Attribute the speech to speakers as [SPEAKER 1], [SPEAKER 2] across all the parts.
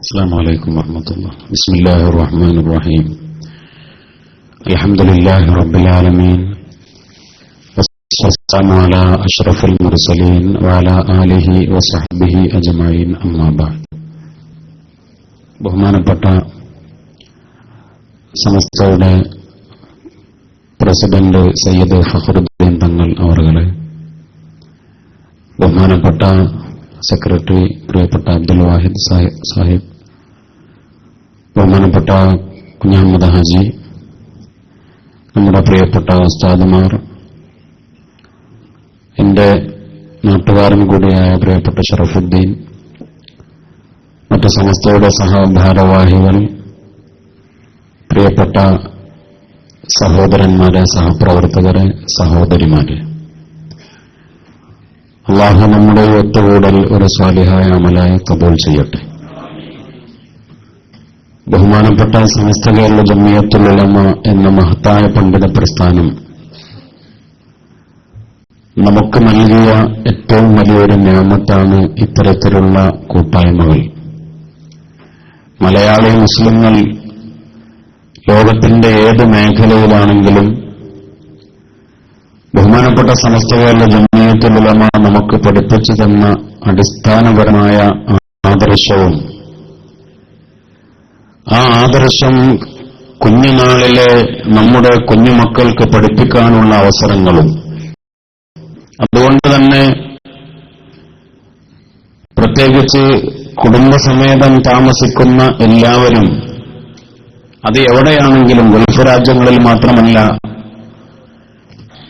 [SPEAKER 1] السلام عليكم ورحمة الله. بسم الله الرحمن الرحيم. الحمد لله رب العالمين والسلام على أشرف المرسلين وعلى آله وصحبه أجمعين أما بعد. ബഹുമാനപ്പെട്ട സമസ്തയുടെ പ്രസിഡന്റ് സയ്യിദ് ഫഖറുദ്ദീൻ തങ്ങൾ അവറുകളെ, ബഹുമാനപ്പെട്ട സെക്രട്ടറി പ്രിയപ്പെട്ട അബ്ദുൽ വാഹിദ് സാഹിബ്, ബഹുമാനപ്പെട്ട കുഞ്ഞഹമ്മദ് ഹാജി, നമ്മുടെ പ്രിയപ്പെട്ട ഉസ്താദുമാർ, എന്റെ നാട്ടുകാരൻ കൂടിയായ പ്രിയപ്പെട്ട ഷറഫുദ്ദീൻ, മറ്റു സമസ്തയുടെ സഹഭാരവാഹികൾ, പ്രിയപ്പെട്ട സഹോദരന്മാരെ, സഹപ്രവർത്തകരെ, സഹോദരിമാരെ, അല്ലാഹു നമ്മുടെ ഒത്തുകൂടൽ ഒരു സ്വാലിഹായ അമലായി കബൂൽ ചെയ്യട്ടെ. ബഹുമാനപ്പെട്ട സമസ്ത കേരള ജമിയത്തുൽ ഉലമ എന്ന മഹത്തായ പണ്ഡിത പ്രസ്ഥാനം നമുക്ക് നൽകിയ ഏറ്റവും വലിയൊരു നിഅമത്താണ് ഇത്തരത്തിലുള്ള കൂട്ടായ്മകൾ. മലയാളി മുസ്ലിങ്ങൾ ലോകത്തിന്റെ ഏത് മേഖലയിലാണെങ്കിലും ബഹുമാനപ്പെട്ട സമസ്ത കേരള ജമിയത്തുൽ ഉലമ നമുക്ക് പഠിപ്പിച്ചു തന്ന അടിസ്ഥാനപരമായ ആദർശവും ആ ആദർശം കുഞ്ഞുനാളിലെ നമ്മുടെ കുഞ്ഞുമക്കൾക്ക് പഠിപ്പിക്കാനുള്ള അവസരങ്ങളും, അതുകൊണ്ട് തന്നെ പ്രത്യേകിച്ച് കുടുംബസമേതം താമസിക്കുന്ന എല്ലാവരും, അത് എവിടെയാണെങ്കിലും, ഗൾഫ് രാജ്യങ്ങളിൽ മാത്രമല്ല,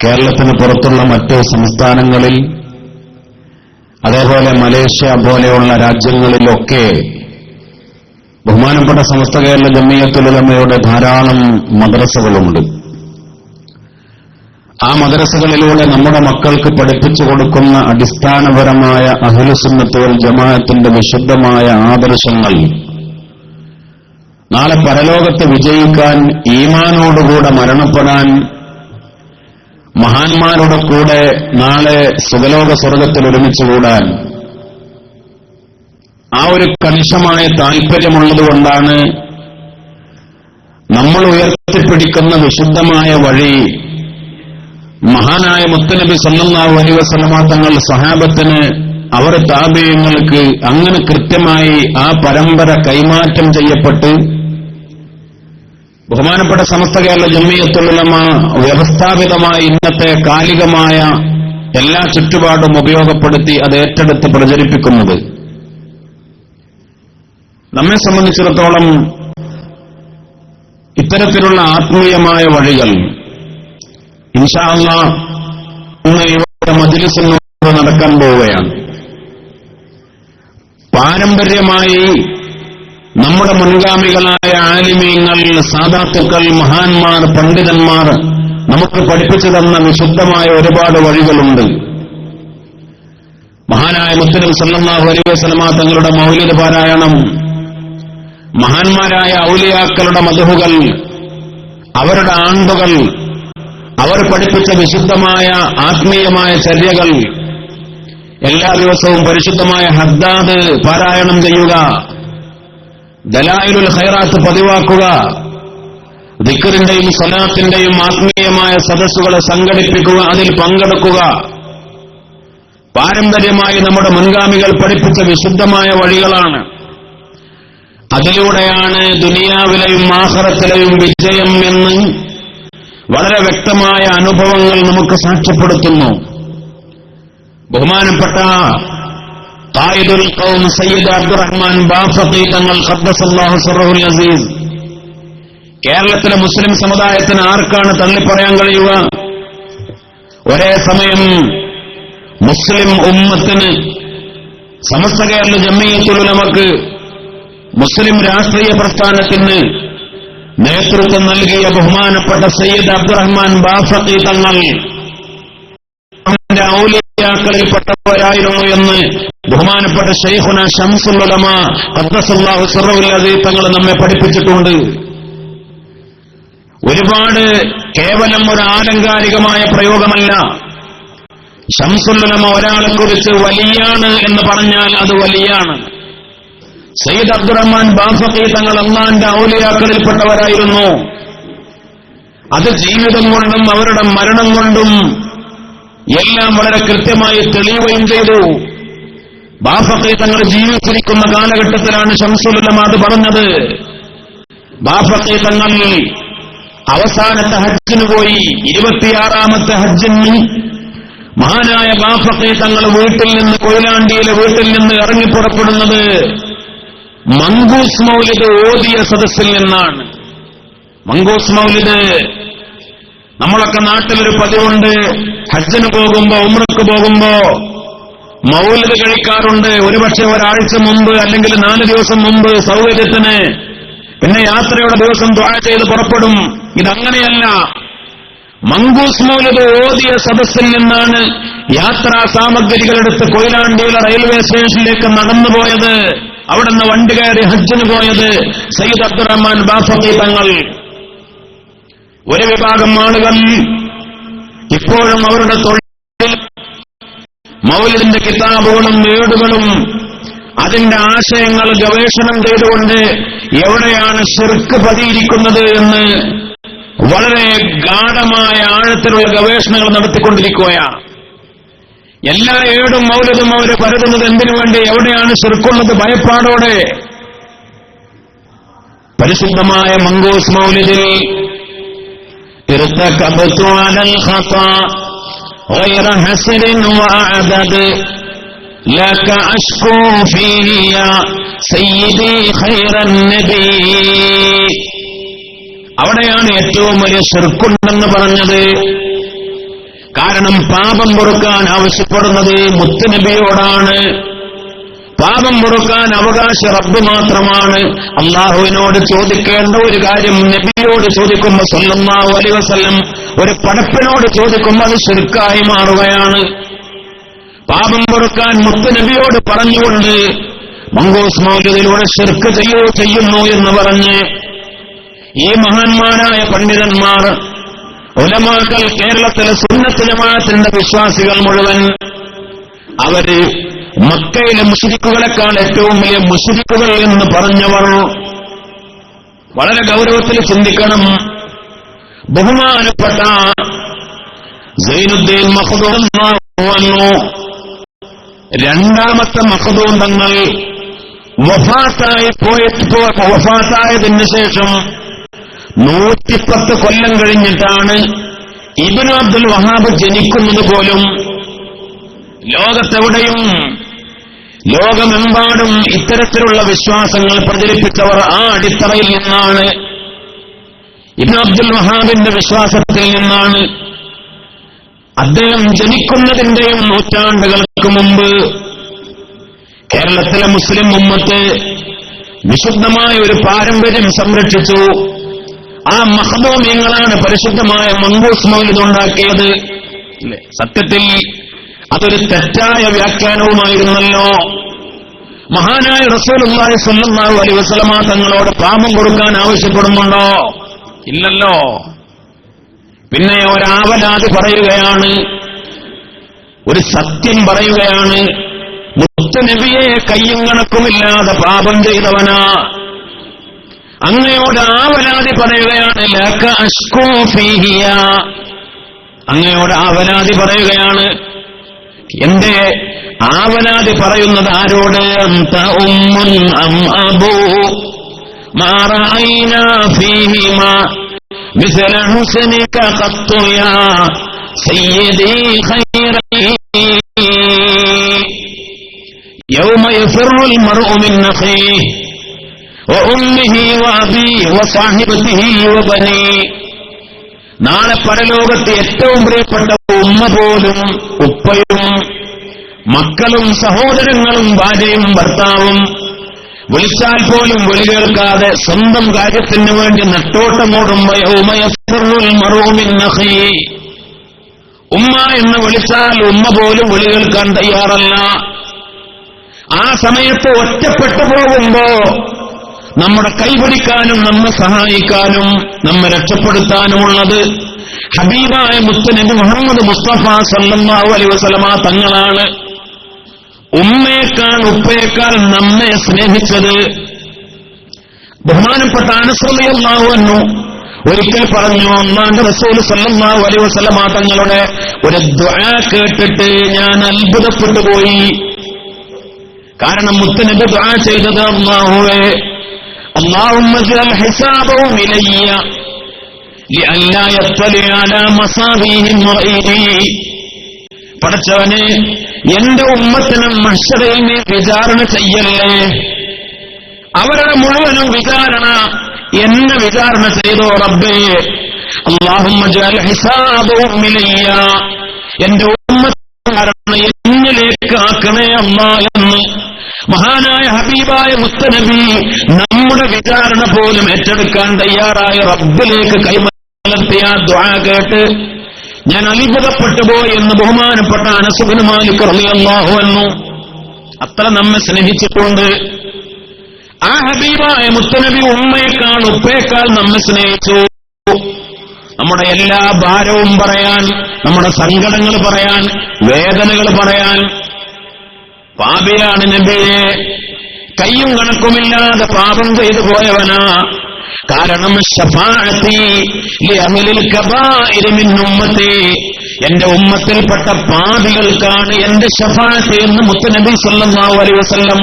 [SPEAKER 1] കേരളത്തിന് പുറത്തുള്ള മറ്റ് സംസ്ഥാനങ്ങളിൽ, അതേപോലെ മലേഷ്യ പോലെയുള്ള രാജ്യങ്ങളിലൊക്കെ ബഹുമാനപ്പെട്ട സമസ്ത കേരള ജമിയത്തുൽ ഉലമയുടെ ധാരാളം മദ്രസകളുണ്ട്. ആ മദ്രസകളിലൂടെ നമ്മുടെ മക്കൾക്ക് പഠിപ്പിച്ചു കൊടുക്കുന്ന അടിസ്ഥാനപരമായ അഹ്ലുസുന്നത്ത് വൽ ജമാഅത്തിന്റെ വിശുദ്ധമായ ആദർശങ്ങൾ നാളെ പരലോകത്ത് വിജയിക്കാൻ, ഈമാനോടുകൂടെ മരണപ്പെടാൻ, മഹാന്മാരുടെ കൂടെ നാളെ സുഖലോക സ്വർഗത്തിൽ ഒരുമിച്ചുകൂടാൻ ആ ഒരു കണിശമായ താൽപര്യമുള്ളതുകൊണ്ടാണ് നമ്മൾ ഉയർത്തിപ്പിടിക്കുന്ന വിശുദ്ധമായ വഴി മഹാനായ മുത്തുനബി സല്ലല്ലാഹു അലൈഹി വസല്ലമ തങ്ങൾ സഹാബത്തിന്, അവർ താബിഈങ്ങൾക്ക് അങ്ങനെ കൃത്യമായി ആ പരമ്പര കൈമാറ്റം ചെയ്യപ്പെട്ട് ബഹുമാനപ്പെട്ട സമസ്ത കേരള ജമിയത്തുൽ ഉലമ വ്യവസ്ഥാപിതമായ ഇന്നത്തെ കാലികമായ എല്ലാ ചുറ്റുപാടും ഉപയോഗപ്പെടുത്തി അത് ഏറ്റെടുത്ത് പ്രചരിപ്പിക്കുന്നത്. നമ്മെ സംബന്ധിച്ചിടത്തോളം ഇത്തരത്തിലുള്ള ആത്മീയമായ വഴികൾ ഇൻഷാ അല്ലാഹ് ഇന്ന് ഇവിടെ മജ്‌ലിസിനോട് നടക്കാൻ പോവുകയാണ്. പാരമ്പര്യമായി നമ്മുടെ മുൻഗാമികളായ ആലിമീങ്ങൾ, സാദാത്തുക്കൾ, മഹാന്മാർ, പണ്ഡിതന്മാർ നമുക്ക് പഠിപ്പിച്ചു തന്ന വിശുദ്ധമായ ഒരുപാട് വഴികളുണ്ട്. മഹാനായ മുത്തുനബി സല്ലല്ലാഹു അലൈഹി വസല്ലമ തങ്ങളുടെ മൗലിദ് പാരായണം, മഹാന്മാരായ ഔലിയാക്കളുടെ മദ്ഹുകൾ, അവരുടെ ആണ്ടുകൾ, അവർ പഠിപ്പിച്ച വിശുദ്ധമായ ആത്മീയമായ ചര്യകൾ, എല്ലാ ദിവസവും പരിശുദ്ധമായ ഹദ്ദാദ് പാരായണം ചെയ്യുക, ദലായിലുൽ ഖൈറാത്ത് പതിവാക്കുക, ദിക്റിന്റെയും സ്വലാത്തിന്റെയും ആത്മീയമായ സദസ്സുകളെ സംഘടിപ്പിക്കുക, അതിൽ പങ്കെടുക്കുക, പാരമ്പര്യമായി നമ്മുടെ മുൻഗാമികൾ പഠിപ്പിച്ച വിശുദ്ധമായ വഴികളാണ്. അതിലൂടെയാണ് ദുനിയാവിലെയും ആഖിറത്തിലെയും വിജയം എന്ന് വളരെ വ്യക്തമായ അനുഭവങ്ങൾ നമുക്ക് സാക്ഷ്യപ്പെടുത്തുന്നു. ബഹുമാനപ്പെട്ട ഖായിദുൽ ഖൗം സയ്യിദ് അബ്ദുറഹ്മാൻ ബാഫഖി തങ്ങൾ ഖദ്ദസല്ലാഹു സിർറഹുൽ അസീസ്, കേരളത്തിലെ മുസ്ലിം സമുദായത്തിന് ആർക്കാണ് തള്ളിപ്പറയാൻ കഴിയുക? ഒരേ സമയം മുസ്ലിം ഉമ്മത്തിന്, സമസ്ത കേരള ജമിയത്തുൽ ഉലമക്ക്, മുസ്ലിം രാഷ്ട്രീയ പ്രസ്ഥാനത്തിന് നേതൃത്വം നൽകിയ ബഹുമാനപ്പെട്ട സയ്യിദ് അബ്ദുറഹ്മാൻ ബാഫഖി തങ്ങൾ ഔലിയാക്കളിൽപ്പെട്ടവരായിരുന്നു എന്ന് ബഹുമാനപ്പെട്ട ശൈഖുന ശംസുൽ ഉലമ ഖദ്ദസല്ലാഹു സിർറഹുൽ അസീസ് തങ്ങൾ നമ്മെ പഠിപ്പിച്ചിട്ടുണ്ട്. ഒരുപാട് കേവലം ഒരു ആലങ്കാരികമായ പ്രയോഗമല്ല. ശംസുൽ ഉലമ ഒരാളെക്കുറിച്ച് വലിയാണ് എന്ന് പറഞ്ഞാൽ അത് വലിയാണ്. സയ്യിദ് അബ്ദുറഹ്മാൻ ബാഫഖി തങ്ങൾ അള്ളാന്റെ ഔലിയാക്കളിൽപ്പെട്ടവരായിരുന്നു. അത് ജീവിതം കൊണ്ടും അവരുടെ മരണം കൊണ്ടും എല്ലാം വളരെ കൃത്യമായി തെളിയുകയും ചെയ്തു. ബാഫഖി തങ്ങൾ ജീവിച്ചിരിക്കുന്ന കാലഘട്ടത്തിലാണ് ശംസുൽ ഉലമ അത് പറഞ്ഞത്. ബാഫഖി തങ്ങൾ അവസാനത്തെ ഹജ്ജിന് പോയി. 26ാമത്തെ ഹജ്ജിന് മഹാനായ ബാഫഖി തങ്ങൾ വീട്ടിൽ നിന്ന്, കൊയിലാണ്ടിയിലെ വീട്ടിൽ നിന്ന് ഇറങ്ങിപ്പുറപ്പെടുന്നത് മങ്കൂസ് മൗലിദ് ഓതിയ സദസ്സിൽ നിന്നാണ്. മങ്കൂസ് മൗലിദ് നമ്മളൊക്കെ നാട്ടിലൊരു പതിവുണ്ട്. ഹജ്ജിന് പോകുമ്പോ, ഉംറക്ക് പോകുമ്പോ മൗലിദ് കഴിക്കാറുണ്ട്. ഒരുപക്ഷെ ഒരാഴ്ച മുമ്പ് അല്ലെങ്കിൽ 4 ദിവസം മുമ്പ് സൗകര്യത്തിന്. പിന്നെ യാത്രയുടെ ദിവസം ദുആ ചെയ്ത് പുറപ്പെടും. ഇതങ്ങനെയല്ല. മങ്കൂസ് മൗലിദ് ഓതിയ സദസ്സിൽ നിന്നാണ് യാത്രാ സാമഗ്രികളെടുത്ത് കൊയിലാണ്ടിയിലെ റെയിൽവേ സ്റ്റേഷനിലേക്ക് നടന്നുപോയത്. അവിടുന്ന് വണ്ടി കയറി ഹജ്ജിന് പോയത് സയ്യിദ് അബ്ദുറഹ്മാൻ ബാഫഖി തങ്ങൾ. ഒരു വിഭാഗം ആളുകൾ ഇപ്പോഴും അവരുടെ തൊഴിൽ മൗലിദിന്റെ കിതാബുകളും ഏടുകളും അതിന്റെ ആശയങ്ങൾ ഗവേഷണം ചെയ്തുകൊണ്ട് എവിടെയാണ് ശിർക്ക് പതിയിരിക്കുന്നത് എന്ന് വളരെ ഗാഢമായ ആഴത്തിലുള്ള ഗവേഷണങ്ങൾ നടത്തിക്കൊണ്ടിരിക്കുകയാണ്. എല്ലാ ഏടും മൗലിദും അവർ പരതുന്നത് എന്തിനു വേണ്ടി? എവിടെയാണ് ശിർക്കുള്ളത്? ഭയപ്പാടോടെ. പരിശുദ്ധമായ മങ്കൂസ് മൗലിദിൽ ارتكبت على الخطا غير حسر وأعدد لك أشكو فيه يا سيدي خير النبي. അവിടെയാണ് ഏറ്റവും വലിയ ശിർക്കുണ്ടെന്ന് പറഞ്ഞത്. കാരണം പാപം പൊറുക്കാൻ ആവശ്യപ്പെടുന്നത് മുത്തുനബിയോടാണ്. പാപം പൊറുക്കാൻ അവകാശ റബ്ബ് മാത്രമാണ്. അള്ളാഹുവിനോട് ചോദിക്കേണ്ട ഒരു കാര്യം നബിയോട് ചോദിക്കുമ്പോൾ സല്ലല്ലാഹു അലൈഹി വസല്ലം ഒരു പടപ്പിനോട് ചോദിക്കുമ്പോൾ അത് ശിർക്കായി മാറുകയാണ്. പാപം പൊറുക്കാൻ മുത്തുനബിയോട് പറഞ്ഞുകൊണ്ട് മങ്കൂസ് മൗലിദിലൂടെ ശിർക്ക് ചെയ്യുന്നു എന്ന് പറഞ്ഞ് ഈ മഹാന്മാരായ പണ്ഡിതന്മാർ, ഉലമാക്കൾ, കേരളത്തിലെ സുന്നത്ത് ജമാഅത്തിന്റെ വിശ്വാസികൾ മുഴുവൻ അവര് മക്കയിലെ മുശ്രിക്കുകളെക്കാൾ ഏറ്റവും വലിയ മുശ്രിക്കുകൾ എന്ന് പറഞ്ഞവർ. വളരെ ഗൗരവത്തിൽ ചിന്തിക്കണം. ബഹുമാനപ്പെട്ട സൈനുദ്ദീൻ മഖ്ദൂം വന്നു. രണ്ടാമത്തെ മഖ്ദൂം തങ്ങൾ വഫാത്തായതിനു ശേഷം 110 കൊല്ലം കഴിഞ്ഞിട്ടാണ് ഇബ്നു അബ്ദുൽ വഹാബ് ജനിക്കുന്നത് പോലും. ലോകമെമ്പാടും ഇത്തരത്തിലുള്ള വിശ്വാസങ്ങൾ പ്രചരിപ്പിച്ചവർ ആ അടിത്തറയിൽ നിന്നാണ്. ഇബ്നു അബ്ദുൽ വഹാബിന്റെ വിശ്വാസത്തിൽ നിന്നാണ്. അദ്ദേഹം ജനിക്കുന്നതിന്റെയും നൂറ്റാണ്ടുകൾക്ക് മുമ്പ് കേരളത്തിലെ മുസ്ലിം ഉമ്മത്ത് വിശുദ്ധമായ ഒരു പാരമ്പര്യം സംരക്ഷിച്ചു. ആ മഖ്ദൂമിയങ്ങളാണ് പരിശുദ്ധമായ മങ്കൂസ് മൗലിദ് ഉണ്ടാക്കിയത്. സത്യത്തിൽ അതൊരു തെറ്റായ വ്യാഖ്യാനവുമായിരുന്നല്ലോ. മഹാനായ റസൂലുള്ളാഹി സ്വല്ലല്ലാഹു അലൈഹി വസല്ലമ തങ്ങളോട് പാപം കൊടുക്കാൻ ആവശ്യപ്പെടുന്നുണ്ടോ? ഇല്ലല്ലോ. പിന്നെ ഒരാവലാതി പറയുകയാണ്, ഒരു സത്യം പറയുകയാണ്. മുത്തുനബിയെ കയ്യും കണക്കുമില്ലാതെ പാപം ചെയ്തവനാ. അങ്ങയോട് ആവലാതി പറയുകയാണ്. ലക അഷ്കൂ ഫീഹിയ. അങ്ങയോട് ആവലാതി പറയുകയാണ്. എന്റെ ആവലാതി പറയുന്നത് ആരോട്? അന്ത ഉമ്മുൻ അം അബൂ മാ റഅയ്നാ ഫീഹിമാ മിസ്ല ഹുസ്നിക ഖത്തു യാ സയ്യിദി ഖൈറി യൗമ യഫിറുൽ മർഉ മിൻ അഖീഹി വഉമ്മിഹി വഅബീഹി വസാഹിബതിഹി വബനീ. നാളെ പരലോകത്ത് ഏറ്റവും പ്രിയപ്പെട്ട ഉമ്മ പോലും, ഉപ്പയും മക്കളും സഹോദരങ്ങളും ഭാര്യയും ഭർത്താവും വിളിച്ചാൽ പോലും വിളി കേൾക്കാതെ സ്വന്തം കാര്യത്തിന് വേണ്ടി നെട്ടോട്ടമോടുമ്പോ യൗമ യഫിറുൽ മർഉ മിൻ അഖീഹി. ഉമ്മ എന്ന് വിളിച്ചാൽ ഉമ്മ പോലും വിളി കേൾക്കാൻ തയ്യാറല്ല. ആ സമയത്ത് ഒറ്റപ്പെട്ടു പോകുമ്പോ നമ്മുടെ കൈപിടിക്കാനും നമ്മെ സഹായിക്കാനും നമ്മെ രക്ഷപ്പെടുത്താനുമുള്ളത് ഹബീബായ മുത്തുനബി മുഹമ്മദ് മുസ്തഫ സല്ലല്ലാഹു അലൈഹി വസല്ലമ തങ്ങളാണ്. ഉമ്മയേക്കാൾ ഉപ്പയേക്കാൾ നമ്മെ സ്നേഹിച്ചത്. ബഹുമാനപ്പെട്ട അനസ് റളിയല്ലാഹു അൻഹു ഒരിക്കൽ പറഞ്ഞു, അല്ലാഹുവിന്റെ റസൂൽ സല്ലല്ലാഹു അലൈഹി വസല്ലം തങ്ങളുടെ ഒരു ദുആ കേട്ടിട്ട് ഞാൻ അത്ഭുതപ്പെട്ടു പോയി. കാരണം മുത്തുനബി ദുആ ചെയ്തത്, അല്ലാഹുവേ അല്ലാഹുമ്മ ജഅൽ ഹിസാബഹും ഇലയ്യ ലിഅല്ലാ യത്ലി അലാ മസാബിഹിം വഇദി. പടച്ചവനെ, എന്റെ ഉമ്മത്തിനെ മഹ്ശറയിൽ നീ വിചാരണ ചെയ്യല്ലേ. അവരുടെ മുഴുവനും വിചാരണ എന്നെ വിചാരണ ചെയ്തോ റബ്ബേ. അല്ലാഹുമ്മ ജഅൽ ഹിസാബഹും ഇലയ്യ, എന്റെ ഉമ്മത്തിനെ എന്നിലേക്ക് ആക്കണേ അല്ലാഹ് എന്ന് മഹാനായ ഹബീബായ മുത്തനബി നമ്മുടെ വിചാരണ പോലും ഏറ്റെടുക്കാൻ തയ്യാറായ റബ്ബിലേക്ക് കൈമലർത്തിയ ദുആ കേട്ട് ഞാൻ അത്ഭുതപ്പെട്ടു പോയി എന്ന് ബഹുമാനപ്പെട്ട അനസ് ഇബ്നു മാലിക് റളിയല്ലാഹു അൻഹു അത്ര നമ്മെ സ്നേഹിച്ചിട്ടുണ്ട്. ആ ഹബീബായ മുത്തനബി ഉമ്മയേക്കാൾ ഉപ്പയേക്കാൾ നമ്മെ സ്നേഹിച്ചു. നമ്മുടെ എല്ലാ ഭാരവും പറയാൻ, നമ്മുടെ സങ്കടങ്ങൾ പറയാൻ, വേദനകൾ പറയാൻ. പാപിയാണ് നബിയെ, കയ്യും കണക്കുമില്ലാതെ പാപം ചെയ്തു പോയവനാ. കാരണം ശഫാഅത്തി ലിഅഹ്ലിൽ കബാഇരി മിൻ ഉമ്മത്തി, എന്റെ ഉമ്മത്തിൽപ്പെട്ട പാപികൾക്കാണ് എന്റെ ശഫാഅത്ത് എന്ന് മുത്തുനബി സല്ലല്ലാഹു അലൈഹി വസല്ലം.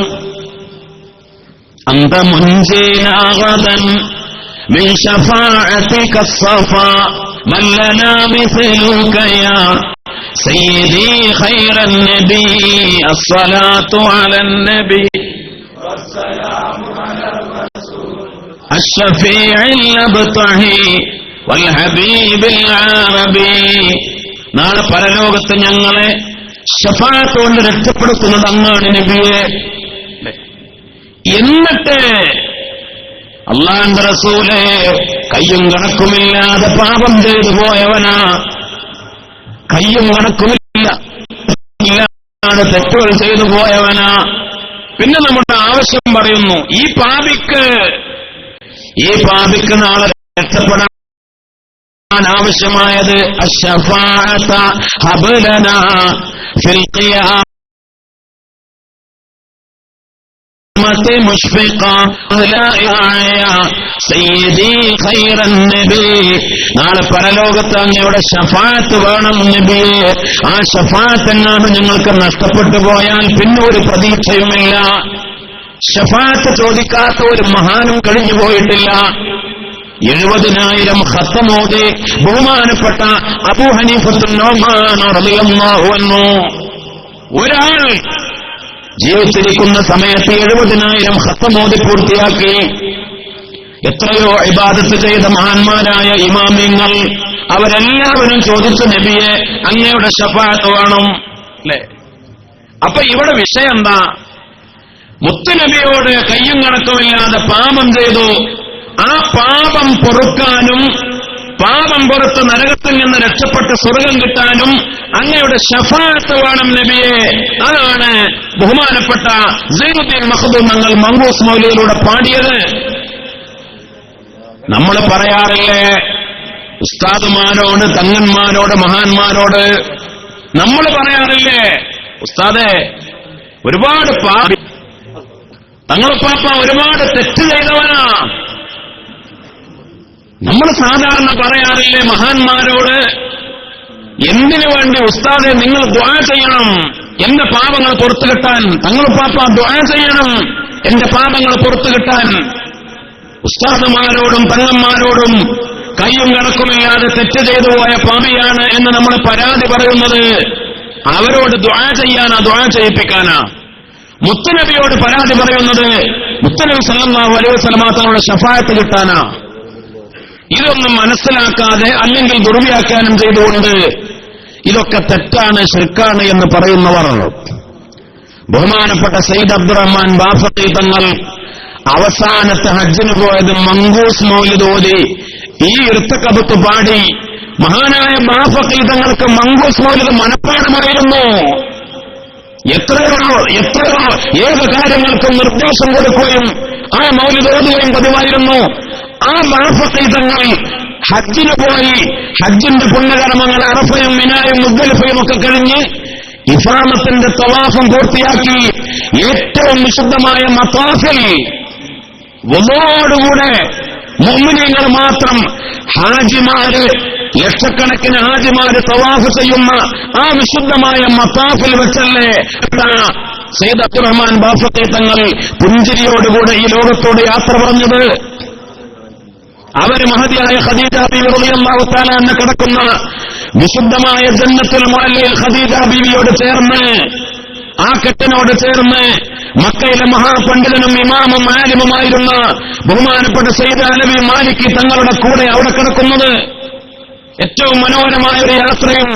[SPEAKER 1] അന്ത മുൻജീനാ ഗദൻ മിൻ ശഫാഅതിക الصفا من لنا مثلك يا سيدي خير النبي الصلاة على النبي والسلام على الرسول الشفيع الأبطحي والحبيب العربي. നാളെ പരലോകത്ത് ഞങ്ങളെ ശഫാഅത്ത് കൊണ്ട് രക്ഷപ്പെടുത്തുന്നത് അങ്ങാണ് നബിയെ. എന്നിട്ട് അല്ലാഹുവിന്റെ റസൂലേ, കയ്യും കണക്കുമില്ലാതെ പാപം ചെയ്തു പോയവനാ, കയ്യും കണക്കുമില്ലാതെ തെറ്റുകൾ ചെയ്തു പോയവനാ. പിന്നെ നമ്മുടെ ആവശ്യം പറയുന്നു, ഈ പാപിക്ക് നാളെ രക്ഷപ്പെടാൻ ആവശ്യമായത് അശ്ശഫാഅത ഹബ്ലനാ ഫിൽ ഖിയാമ നാളെ പരലോകത്ത് അങ്ങയുടെ ശഫാഅത്ത് വേണം നബിയെ. ആ ശഫാഅത്ത് എങ്ങാനും ഞങ്ങൾക്ക് നഷ്ടപ്പെട്ടു പോയാൽ പിന്നെ ഒരു പ്രതീക്ഷയുമില്ല. ശഫാഅത്ത് ചോദിക്കാത്ത ഒരു മഹാനും കഴിഞ്ഞു പോയിട്ടില്ല. 70,000 ഖത്മോദി ബഹുമാനപ്പെട്ട അബൂ ഹനീഫത്തുൻ നുഅ്മാൻ റളിയല്ലാഹു അൻഹു ഒരാൾ ജീവിച്ചിരിക്കുന്ന സമയത്ത് 70,000 ഖത്മോദി പൂർത്തിയാക്കി. എത്രയോ ഇബാദത്ത് ചെയ്ത മഹാന്മാരായ ഇമാമിങ്ങൾ അവരെല്ലാവരും ചോദിച്ചു, നബിയെ അങ്ങയുടെ ശഫാഅത്ത് വേണം അല്ലേ. അപ്പൊ ഇവിടെ വിഷയം എന്താ? മുത്തുനബിയോട് കയ്യും കണക്കുമില്ലാതെ പാപം ചെയ്തു. ആ പാപം പൊറുക്കാനും പാപം പുറത്ത് നരകത്തിൽ നിന്ന് രക്ഷപ്പെട്ട് സ്വർഗം കിട്ടാനും അങ്ങയുടെ ശഫാഅത്ത് വേണം നബിയെ. അതാണ് ബഹുമാനപ്പെട്ട സൈനുദ്ദീൻ മഖ്ദൂം തങ്ങൾ മങ്കൂസ് മൗലിദിലൂടെ പാടിയത്. നമ്മൾ പറയാറില്ലേ ഉസ്താദുമാരോട്, തങ്ങന്മാരോട്, മഹാന്മാരോട് നമ്മൾ പറയാറില്ലേ, ഉസ്താദേ ഒരുപാട് പാപി, തങ്ങളുപ്പാപ്പ ഒരുപാട് തെറ്റ് ചെയ്തവനാ. നമ്മൾ സാധാരണ പറയാറില്ലേ മഹാന്മാരോട്, എന്തിനു വേണ്ടി ഉസ്താദെ നിങ്ങൾ ദുആ ചെയ്യണം എന്റെ പാപങ്ങൾ പുറത്തു കിട്ടാൻ, തങ്ങളുപ്പാപ്പ ദുആ ചെയ്യണം എന്റെ പാപങ്ങൾ പുറത്തു കിട്ടാൻ. ഉസ്താദുമാരോടും തങ്ങന്മാരോടും കയ്യും കണക്കുമില്ലാതെ തെറ്റ് ചെയ്തു പോയ പാപിയാണ് എന്ന് നമ്മൾ പരാതി പറയുന്നത് അവരോട് ദുആ ചെയ്യാനാ, ദുആ ചെയ്യിപ്പിക്കാനാ. മുത്തുനബിയോട് പരാതി പറയുന്നത് മുത്തുനബി സല്ലല്ലാഹു അലൈഹി വസല്ലം തങ്ങളുടെ ശഫാഅത്ത് കിട്ടാനാ. ഇതൊന്നും മനസ്സിലാക്കാതെ അല്ലെങ്കിൽ ദുർവ്യാഖ്യാനം ചെയ്തുകൊണ്ട് ഇതൊക്കെ തെറ്റാണ്, ശിർക്കാണ് എന്ന് പറയുന്നവർ. ബഹുമാനപ്പെട്ട സയ്യിദ് അബ്ദുറഹ്മാൻ ബാഫഖി തങ്ങൾ അവസാനത്തെ ഹജ്ജിന് പോയത് മങ്കൂസ് മൗലിദ് ഓതി ഈ ഇർത്തഖബത്ത് പാടി. മഹാനായ ബാഫഖി തങ്ങൾക്ക് മങ്കൂസ് മൗലിദ് മനഃപ്പാഠമായിരുന്നു. എത്രയോ ഏത് കാര്യങ്ങൾക്കും നിർദ്ദേശം കൊടുക്കുകയും ആ മൗലിദ് ഓതുകയും പതിവായിരുന്നു. ആ ബാഫഖി തങ്ങൾ ഹജ്ജിന് പോയി ഹജ്ജിന്റെ പുണ്യകർമ്മങ്ങൾ അറഫയും മിനായും മുസ്ദലിഫയും ഒക്കെ കഴിഞ്ഞ് ഇഫാമത്തിന്റെ തവാഫും പൂർത്തിയാക്കി ഏറ്റവും വിശുദ്ധമായ മത്താഫിൽ വലോടുകൂടെ മുഅ്മിനീങ്ങൾ മാത്രം ഹാജിമാര്, ലക്ഷക്കണക്കിന് ഹാജിമാര് തവാഫ് ചെയ്യുന്ന ആ വിശുദ്ധമായ മത്താഫിൽ വെച്ചല്ലേ സയ്യിദ് അബ്ദുറഹ്മാൻ ബാഫഖി തങ്ങൾ പുഞ്ചിരിയോടുകൂടെ ഈ ലോകത്തോട് യാത്ര പറഞ്ഞത്. അവര് മഹദിയായ ഖദീജ ബീവി റളിയല്ലാഹു തആല അൻഹ കിടക്കുന്ന വിശുദ്ധമായ ജന്നത്തുൽ മുഅല്ലയിൽ ഖദീജ ബീവിയോട് ചേർന്ന്, ആ കെട്ടിനോട് ചേർന്ന് മക്കയിലെ മഹാപണ്ഡിതനും ഇമാമും ആലിമുമായിരുന്ന ബഹുമാനപ്പെട്ട സയ്യിദ് അലവി മാലിക്കി തങ്ങളുടെ കൂടെ അവിടെ കിടക്കുന്നത്. ഏറ്റവും മനോഹരമായ ഒരു യാത്രയും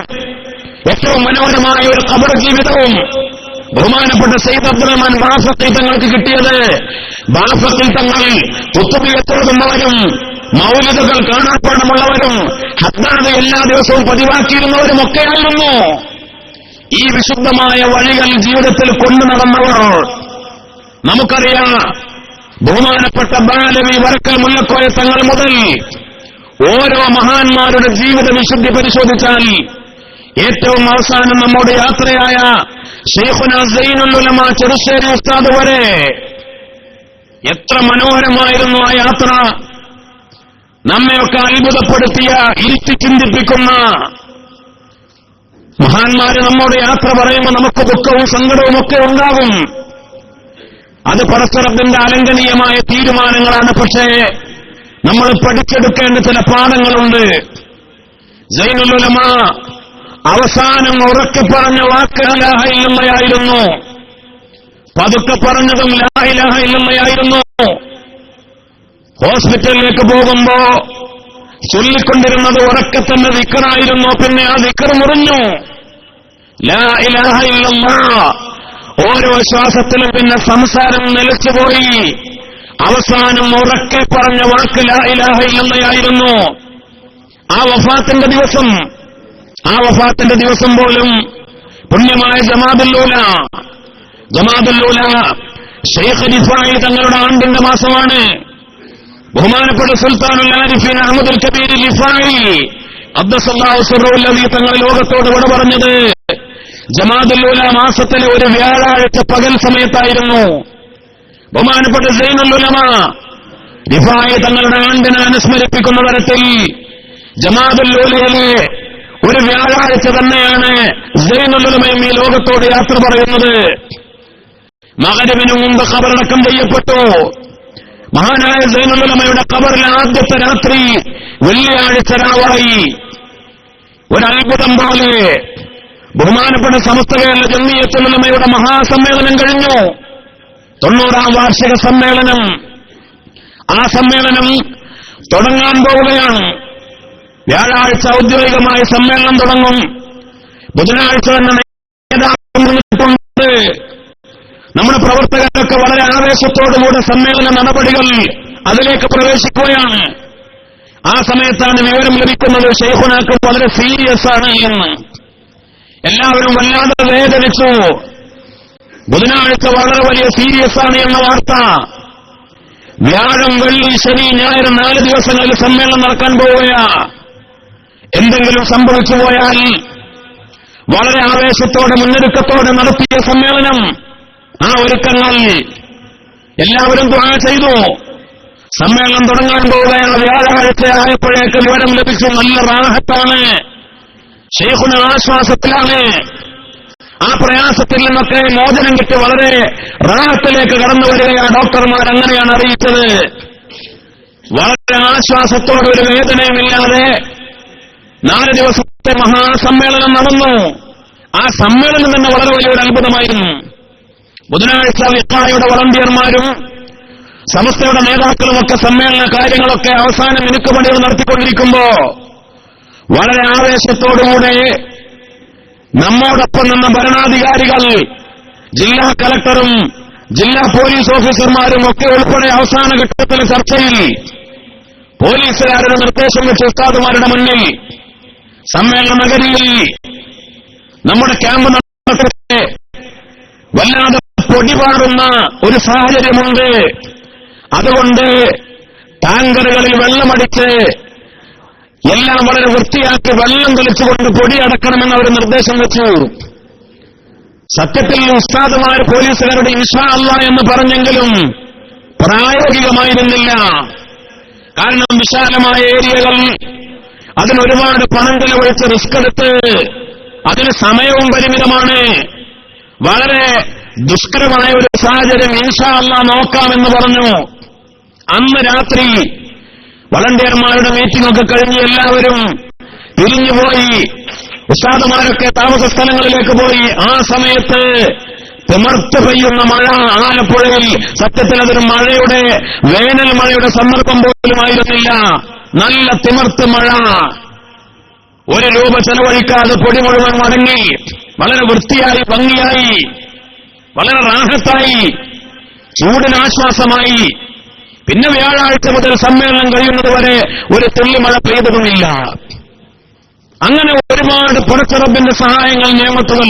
[SPEAKER 1] ഏറ്റവും മനോഹരമായ ഒരു ഖബർ ജീവിതവും ബഹുമാനപ്പെട്ട സയ്യിദ് അബ്ദുറഹ്മാൻ ബാഫഖി തങ്ങൾക്ക് കിട്ടിയത്. ബാഫഖി തങ്ങൾ കുത്തുബിയത്തോടുന്നവരും മൗലിദുകൾ കാണാപ്പാടമുള്ളവരും ഹദ്ദാദ് എല്ലാ ദിവസവും പതിവാക്കിയിരുന്നവരുമൊക്കെയായിരുന്നു. ഈ വിശുദ്ധമായ വഴികൾ ജീവിതത്തിൽ കൊണ്ടു നടന്നവർ. നമുക്കറിയാം, ബഹുമാനപ്പെട്ട ബാലവി വരക്കൽ മുല്ലക്കോയ തങ്ങൾ മുതൽ ഓരോ മഹാന്മാരുടെ ജീവിത വിശുദ്ധി പരിശോധിച്ചാൽ ഏറ്റവും അവസാനം നമ്മുടെ യാത്രയായ ശൈഖുന സൈനുൽ ഉലമ ചെറുശ്ശേരി ഉസ്താദ് വരെ എത്ര മനോഹരമായിരുന്നു ആ യാത്ര. നമ്മയൊക്കെ അത്ഭുതപ്പെടുത്തിയ, ഇരുത്തി ചിന്തിപ്പിക്കുന്ന മഹാന്മാര് നമ്മോട് യാത്ര പറയുമ്പോൾ നമുക്ക് ദുഃഖവും സങ്കടവും ഒക്കെ ഉണ്ടാകും. അത് പരസ്പരത്തിന്റെ അലംഘനീയമായ തീരുമാനങ്ങളാണ്. പക്ഷേ നമ്മൾ പഠിച്ചെടുക്കേണ്ട ചില പാഠങ്ങളുണ്ട്. സൈനുൽ ഉലമ അവസാനം ഉറക്കെ പറഞ്ഞ വാക്ക് ലാ ഇലാഹ ഇല്ലല്ലാഹയായിരുന്നു. പതുക്കെ പറഞ്ഞതും ലാ ഇലാഹ ഇല്ലല്ലാഹയായിരുന്നു. ഹോസ്പിറ്റലിലേക്ക് പോകുമ്പോ ചൊല്ലിക്കൊണ്ടിരുന്നത് ഉറക്കെ തന്നെ ദിക്റായിരുന്നു. പിന്നെ ആ ദിക്ർ മുറിഞ്ഞു. ലാ ഇലാഹ ഇല്ലല്ലാഹ്. ഓരോ ശ്വാസത്തിലും പിന്നെ സംസാരം നിലച്ചുപോയി. അവസാനം ഉറക്കെ പറഞ്ഞ വാക്ക് ലാ ഇലാഹ ഇല്ലല്ലാഹയായിരുന്നു. ആ വഫാത്തിന്റെ ദിവസം പോലും പുണ്യമായ ജമാദുൽ ഊല ശൈഖ് റിഫായി തങ്ങളുടെ ആണ്ടിന്റെ മാസമാണ്. ബഹുമാനപ്പെട്ട സുൽത്താനുൽ ആരിഫീൻ അഹ്മദുൽ കബീർ റിഫായി ഖദ്ദസല്ലാഹു സിർറഹുൽ അലി തങ്ങൾ ലോകത്തോട് വിട പറഞ്ഞത് ജമാദുൽ ഊല മാസത്തിലെ ഒരു വ്യാഴാഴ്ച പകൽ സമയത്തായിരുന്നു. ബഹുമാനപ്പെട്ട സൈനുൽ ഉലമ റിഫായി തങ്ങളുടെ ആണ്ടിനെ അനുസ്മരിപ്പിക്കുന്ന തരത്തിൽ ജമാദുൽ ഊലയിലെ ഒരു വ്യാഴാഴ്ച തന്നെയാണ് സൈനുൽ ഉലമയും ഈ ലോകത്തോട് യാത്ര പറയുന്നത്. മഗ്‌രിബിന് മുമ്പ് ഖബറടക്കം ചെയ്യപ്പെട്ടു. മഹാനായ സൈനുൽ ഉലമയുടെ ഖബറിലെ ആദ്യത്തെ രാത്രി വെള്ളിയാഴ്ച രാവായി. ഒരത്ഭുതം പോലെ ബഹുമാനപ്പെട്ട സമസ്ത കേരള ജംഇയ്യത്തുൽ ഉലമയുടെ മഹാസമ്മേളനം കഴിഞ്ഞു. 90-ാം വാർഷിക സമ്മേളനം. ആ സമ്മേളനം തുടങ്ങാൻ പോവുകയാണ്. വ്യാഴാഴ്ച ഔദ്യോഗികമായ സമ്മേളനം തുടങ്ങും. ബുധനാഴ്ച തന്നെ നേതാക്കളുണ്ട്. നമ്മുടെ പ്രവർത്തകരൊക്കെ വളരെ ആവേശത്തോടുകൂടെ സമ്മേളന നടപടികൾ അതിലേക്ക് പ്രവേശിക്കുകയാണ്. ആ സമയത്താണ് വിവരം ലഭിക്കുന്നത് ശൈഖുനാക്ക് വളരെ സീരിയസ് ആണ് എന്ന്. എല്ലാവരും വല്ലാതെ വേദനിച്ചു. ബുധനാഴ്ച വളരെ വലിയ സീരിയസ് ആണ് എന്ന വാർത്ത. വ്യാഴം, വെള്ളി, ശനി, ഞായർ 4 ദിവസങ്ങളിൽ സമ്മേളനം നടക്കാൻ പോവുകയാ. എന്തെങ്കിലും സംഭവിച്ചു പോയാൽ വളരെ ആവേശത്തോടെ മുന്നൊരുക്കത്തോടെ നടത്തിയ സമ്മേളനം, ആ ഒരുക്കങ്ങൾ എല്ലാവരും ദുആ ചെയ്തു. സമ്മേളനം തുടങ്ങാൻ പോവുകയാണ്. വ്യാഴാഴ്ച ആയപ്പോഴേക്ക് വിവരം ലഭിച്ചു. നല്ല റാഹത്താണ്. ശൈഖുന ആശ്വാസത്തിലാണ്. ആ പ്രയാസത്തിൽ നിന്നൊക്കെ മോചനം കിട്ടി വളരെ റാഹത്തിലേക്ക് കടന്നു വരികയാണ്. ഡോക്ടർമാർ അങ്ങനെയാണ് അറിയിച്ചത്. വളരെ ആശ്വാസത്തോടെ ഒരു വേദനയുമില്ലാതെ 4 ദിവസത്തെ മഹാസമ്മേളനം നടന്നു. ആ സമ്മേളനം തന്നെ വളരെ വലിയൊരു അത്ഭുതമായിരുന്നു. ബുധനാഴ്ച വിഖായുടെ വളണ്ടിയർമാരും സമസ്തയുടെ നേതാക്കളുമൊക്കെ സമ്മേളന കാര്യങ്ങളൊക്കെ അവസാന മിനുക്കുപണികൾ നടത്തിക്കൊണ്ടിരിക്കുമ്പോ വളരെ ആവേശത്തോടുകൂടെ നമ്മോടൊപ്പം നിന്ന ഭരണാധികാരികൾ, ജില്ലാ കളക്ടറും ജില്ലാ പോലീസ് ഓഫീസർമാരും ഒക്കെ ഉൾപ്പെടെ അവസാന ഘട്ടത്തിലെ ചർച്ചയിൽ പോലീസുകാരുടെ നിർദ്ദേശം വെച്ച് ഉസ്താദുമാരുടെ മുന്നിൽ സമ്മേളന നഗരിയിൽ നമ്മുടെ ക്യാമ്പ് നടത്തട്ടെ, വല്ലാതെ പൊടിപാടുന്ന ഒരു സാഹചര്യമുണ്ട്. അതുകൊണ്ട് ടാങ്കറുകളിൽ വെള്ളമടിച്ച് എല്ലാം വളരെ വൃത്തിയാക്കി വെള്ളം തെളിച്ചുകൊണ്ട് പൊടി അടക്കണമെന്ന് അവർ നിർദ്ദേശം വെച്ചു. സത്യത്തിൽ ഉസ്താദുമാർ പോലീസുകാരുടെ ഇൻഷാ അല്ലാഹ് എന്ന് പറഞ്ഞെങ്കിലും പ്രായോഗികമായിരുന്നില്ല. കാരണം വിശാലമായ ഏരിയകൾ, അതിനൊരുപാട് പണം ചെലവഴിച്ച് റിസ്ക് എടുത്ത്, അതിന് സമയവും പരിമിതമാണ്. വളരെ ദുഷ്കരമായ ഒരു സാഹചര്യം ഇൻഷാ അല്ലാഹ് നോക്കാമെന്ന് പറഞ്ഞു. അന്ന് രാത്രി വളണ്ടിയർമാരുടെ മീറ്റിംഗ് ഒക്കെ കഴിഞ്ഞ് എല്ലാവരും പിരിഞ്ഞുപോയി. ഉസ്താദുമാരൊക്കെ താമസ സ്ഥലങ്ങളിലേക്ക് പോയി. ആ സമയത്ത് തിമർത്ത് പെയ്യുന്ന മഴ ആലപ്പുഴയിൽ. സത്യത്തിൽ അതൊരു മഴയുടെ, വേനൽ മഴയുടെ സന്ദർഭം പോലുമായിരുന്നില്ല. നല്ല തിമർത്ത് മഴ. 1 രൂപ ചെലവഴിക്കാതെ പൊടി മുഴുവൻ മടങ്ങി. വളരെ വൃത്തിയായി, ഭംഗിയായി, വളരെ റാഹത്തായി, ചൂടിനാശ്വാസമായി. പിന്നെ വ്യാഴാഴ്ച മുതൽ സമ്മേളനം കഴിയുന്നതുവരെ ഒരു തുള്ളി മഴ പെയ്തതുമില്ല. അങ്ങനെ ഒരുപാട് പടച്ചറബിന്റെ സഹായങ്ങൾ, നിയമത്തുകൾ.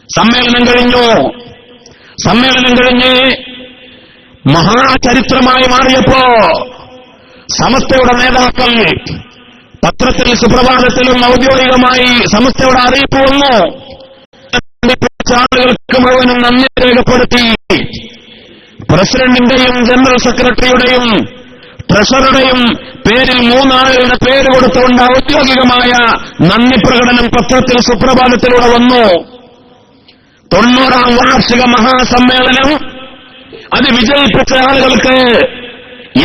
[SPEAKER 1] സമ്മേളനം കഴിഞ്ഞു. സമ്മേളനം കഴിഞ്ഞ് മഹാചരിത്രമായി മാറിയപ്പോ സമസ്തയുടെ നേതാക്കൾ പത്രത്തിൽ, സുപ്രഭാതത്തിലും ഔദ്യോഗികമായി സമസ്തയുടെ അറിയിപ്പ് വന്നു. ആളുകൾക്ക് മുഴുവനും നന്ദി രേഖപ്പെടുത്തി. പ്രസിഡന്റിന്റെയും ജനറൽ സെക്രട്ടറിയുടെയും ട്രഷററുടെയും പേരിൽ 3 ആളുകളുടെ പേര് കൊടുത്തുകൊണ്ട് ഔദ്യോഗികമായ നന്ദി പ്രകടനം പത്രത്തിൽ സുപ്രഭാതത്തിലൂടെ വന്നു. 90ാം വാർഷിക മഹാസമ്മേളനം അത് വിജയിപ്പിച്ച ആളുകൾക്ക്,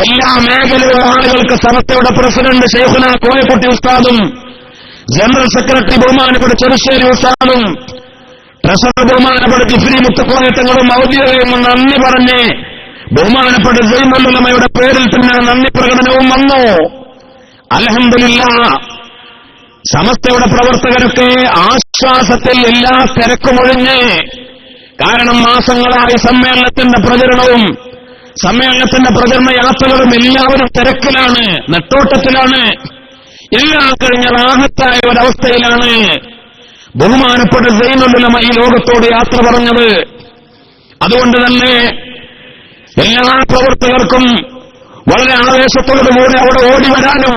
[SPEAKER 1] എല്ലാ മേഖലയിലുള്ള ആളുകൾക്ക്, സമസ്തയുടെ പ്രസിഡന്റ് ശൈഖുനാ കോയക്കുട്ടി ഉസ്താദും, ജനറൽ സെക്രട്ടറി ബഹുമാനപ്പെട്ട ചെറുശ്ശേരി ഉസ്താദും, ട്രഷറർ ബഹുമാനപ്പെട്ട ജിഫ്രി മുത്തക്കോയത്തങ്ങളും ഔദ്യോഗികം നന്ദി പറഞ്ഞ് ബഹുമാനപ്പെട്ട സൈനുൽ ഉലമയുടെ പേരിൽ തന്നെ നന്ദി പ്രകടനവും വന്നു. അൽഹംദുലില്ലാഹ്, സമസ്തയുടെ പ്രവർത്തകരൊക്കെ ആശ്വാസത്തിൽ എല്ലാ തിരക്കുമൊഴിഞ്ഞ്. കാരണം മാസങ്ങളായി സമ്മേളനത്തിന്റെ പ്രചരണവും സമ്മേളനത്തിന്റെ പ്രചരണ യാത്രകളും എല്ലാവരും തിരക്കിലാണ്, നെട്ടോട്ടത്തിലാണ്. എല്ലാം കഴിഞ്ഞ റാഹത്തായ ഒരവസ്ഥയിലാണ് ബഹുമാനപ്പെട്ട സൈനുൽ ഉലമ ഈ ലോകത്തോട് യാത്ര പറഞ്ഞത്. അതുകൊണ്ട് തന്നെ എല്ലാ പ്രവർത്തകർക്കും വളരെ ആവേശത്തോടുകൂടി അവിടെ ഓടി വരാനും,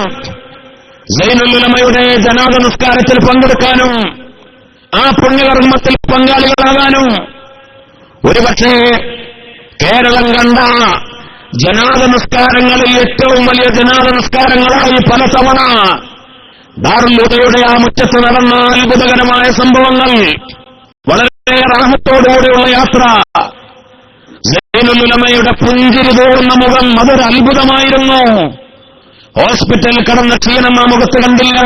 [SPEAKER 1] സൈനുൽ ഉലമയുടെ ജനാദ നിസ്കാരത്തിൽ പങ്കെടുക്കാനും, ആ പുണ്യകർമ്മത്തിൽ പങ്കാളികളാകാനും, ഒരുപക്ഷേ കേരളം കണ്ട ജനാദ നിസ്കാരങ്ങളിൽ ഏറ്റവും വലിയ ജനാദ നിസ്കാരങ്ങളായി പലതവണ ദാറുൽ ഹുദയുടെ ആ മുറ്റത്ത് നടന്ന അത്ഭുതകരമായ സംഭവങ്ങൾ, വളരെ റാഹത്തോടുകൂടിയുള്ള യാത്ര, സൈനുൽ ഉലമയുടെ പുഞ്ചിരി തോന്നുന്ന മുഖം, അതൊരു അത്ഭുതമായിരുന്നു. ഹോസ്പിറ്റലിൽ കടന്ന ക്ഷീണം ആ മുഖത്ത് കണ്ടില്ല.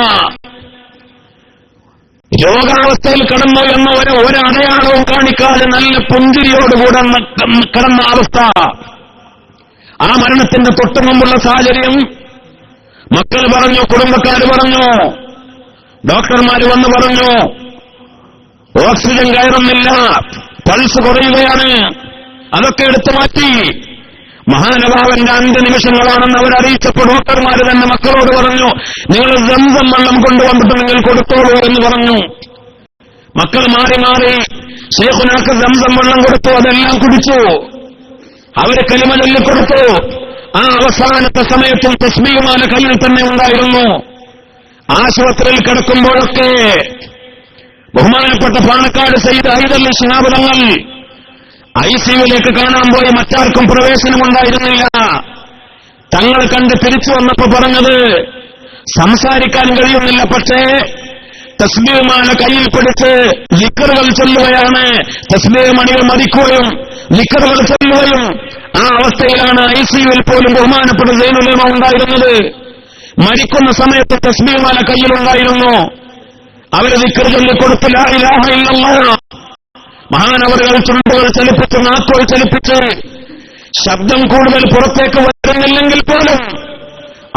[SPEAKER 1] രോഗാവസ്ഥയിൽ കടന്നു എന്ന ഒരടയാളവും കാണിക്കാതെ നല്ല പുഞ്ചിരിയോടുകൂടെ കടന്ന അവസ്ഥ. ആ മരണത്തിന്റെ തൊട്ടുമുമ്പുള്ള സാഹചര്യം മക്കൾ പറഞ്ഞു, കുടുംബക്കാർ പറഞ്ഞു, ഡോക്ടർമാർ വന്ന് പറഞ്ഞു, ഓക്സിജൻ കയറുന്നില്ല, പൾസ് കുറയുകയാണ്. അതൊക്കെ എടുത്തു മാറ്റി. മഹാനുഭാവന്റെ അന്ത്യനിമിഷങ്ങളാണെന്ന് അവരറിയിച്ചപ്പോൾ ഡോക്ടർമാർ തന്നെ മക്കളോട് പറഞ്ഞു, നിങ്ങൾ സംസം വെള്ളം കൊണ്ടുവന്നിട്ട് നിങ്ങൾ കൊടുത്തോളൂ എന്ന് പറഞ്ഞു. മക്കൾ മാറി മാറി ശൈഖുനാക്ക് സംസം വെള്ളം കൊടുത്തു. അതെല്ലാം കുടിച്ചു. അവര് കലിമ ചൊല്ലിക്കൊടുത്തു. ആ അവസാനത്തെ സമയത്തും തസ്ബീഹുമാല കയ്യിൽ തന്നെ ഉണ്ടായിരുന്നു. ആശുപത്രിയിൽ കിടക്കുമ്പോഴൊക്കെ ബഹുമാനപ്പെട്ട പാണക്കാട് സയ്യിദ് ഹൈദരലി ശിഹാബ് തങ്ങൾ ഐസിയുവിലേക്ക് കാണാൻ പോയി. മറ്റാർക്കും പ്രവേശനമുണ്ടായിരുന്നില്ല. തങ്ങൾ കണ്ട് തിരിച്ചു വന്നപ്പോ പറഞ്ഞത്, സംസാരിക്കാൻ കഴിയുന്നില്ല, പക്ഷേ തസ്ബീഹുമാല കയ്യിൽ പിടിച്ച് ലിക്കറുകൾ ചൊല്ലുകയാണ്. തസ്ബീഹ് മണികൾ മതിക്കുകയും ലിക്കറുകൾ ചൊല്ലുകയും. ആ അവസ്ഥയിലാണ് ഐസിയുവിൽ പോലും ബഹുമാനപ്പെട്ട സൈനുൽ ഉലമ ഉണ്ടായിരുന്നത്. മരിക്കുന്ന സമയത്ത് തസ്ബീഹുമാല കയ്യിലുണ്ടായിരുന്നു. അവര് ദിക്ർ ചൊല്ലിക്കൊടുത്ത് ലാ ഇലാഹ ഇല്ലല്ലാഹ്. മഹാനവറുകൾ ചുണ്ടുകൾ ചലിപ്പിച്ച്, നാക്കുകൾ ചലിപ്പിച്ച്, ശബ്ദം കൂടുതൽ പുറത്തേക്ക് വരുന്നില്ലെങ്കിൽ പോലും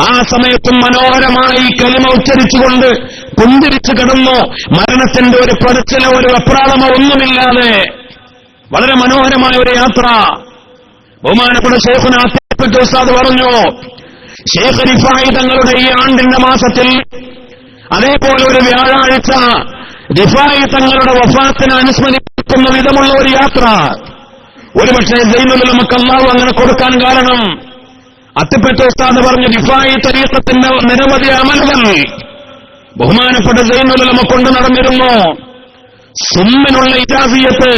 [SPEAKER 1] ആ സമയത്തും മനോഹരമായി കലിമ ഉച്ചരിച്ചുകൊണ്ട് പുഞ്ചിരിച്ചു കിടന്നു. മരണത്തിന്റെ ഒരു പറിച്ചിലോ ഒരു വെപ്രാളമോ ഒന്നുമില്ലാതെ വളരെ മനോഹരമായ ഒരു യാത്ര. ബഹുമാനപ്പെട്ട ശൈഖുനാ അത്തിപ്പറ്റ ഉസ്താദ് പറഞ്ഞു, ശൈഖ് റിഫായി തങ്ങളുടെ ഈ ആണ്ടിന്റെ മാസത്തിൽ അതേപോലെ ഒരു വ്യാഴാഴ്ച റിഫായി തങ്ങളുടെ വഫാത്തിനെ അനുസ്മരിക്കുന്ന വിധമുള്ള ഒരു യാത്ര ഒരുപക്ഷെ സൈനുൽ ഉലമക്ക് അല്ലാഹു അങ്ങനെ കൊടുക്കാൻ കാരണം, അത്തിപ്പറ്റ ഉസ്താദ് പറഞ്ഞു, റിഫായി തരീഖത്തിന്റെ നിരവധി അമലുകൾ ബഹുമാനപ്പെട്ട സൈനുൽ ഉലമ കൊണ്ടു നടന്നിരുന്നു. സുമ്മിനുള്ള ഇജാസിയത്ത്,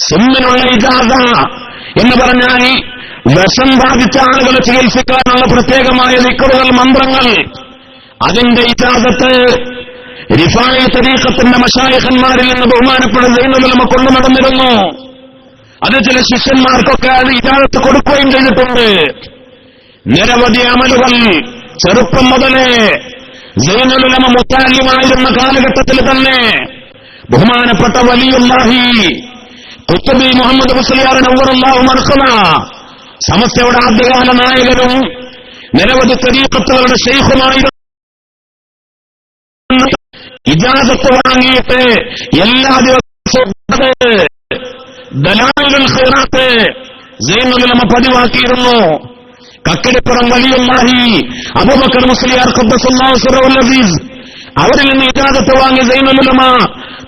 [SPEAKER 1] സുമ്മിനുള്ള ഇജാസ എന്ന് പറഞ്ഞാൽ വിഷം ബാധിച്ച ആളുകളെ ചികിത്സിക്കാനുള്ള പ്രത്യേകമായ ദിക്റുകൾ, മന്ത്രങ്ങൾ, അതിന്റെ ഇജാസത്ത് റിഫായ തരീഖത്തിന്റെ മശായിഖന്മാരിൽ നിന്ന് ബഹുമാനപ്പെട്ട സൈനുൽ ഉലമ കൊണ്ടു നടന്നിരുന്നു. അത് ചില ശിഷ്യന്മാർക്കൊക്കെ അത് ഇജാസത്ത് കൊടുക്കുകയും ചെയ്തിട്ടുണ്ട്. നിരവധി അമലുകൾ ചെറുപ്പം മുതലേ സൈനുൽ ഉലമ മുത്താലിമായിരുന്ന കാലഘട്ടത്തിൽ തന്നെ ബഹുമാനപ്പെട്ട വലിയുല്ലാഹി ഖുത്ബി മുഹമ്മദ് മുസ്ലിയാർ നവ്വറല്ലാഹു മർഖദ, സമസ്തയുടെ ആദ്യകാല നായകനും നിരവധി തരീഖത്തുകളുടെ ശൈഖുമായിരുന്നു, ഇജാസത്ത് വാങ്ങിയിട്ട് എല്ലാ ദിവസവും ദലായിലുൽ ഖൈറാത്ത് സൈനുൽ ഉലമ പതിവാക്കിയിരുന്നു. കക്കടിപ്പുറം വലിയുല്ലാഹി അബൂബക്കർ മുസ്ലിയാർ ഖദ്ദസല്ലാഹു സിറഹുൽ അസീസ് അവരിൽ നിന്ന് ഇജാസത്ത് വാങ്ങി സൈനുൽ ഉലമ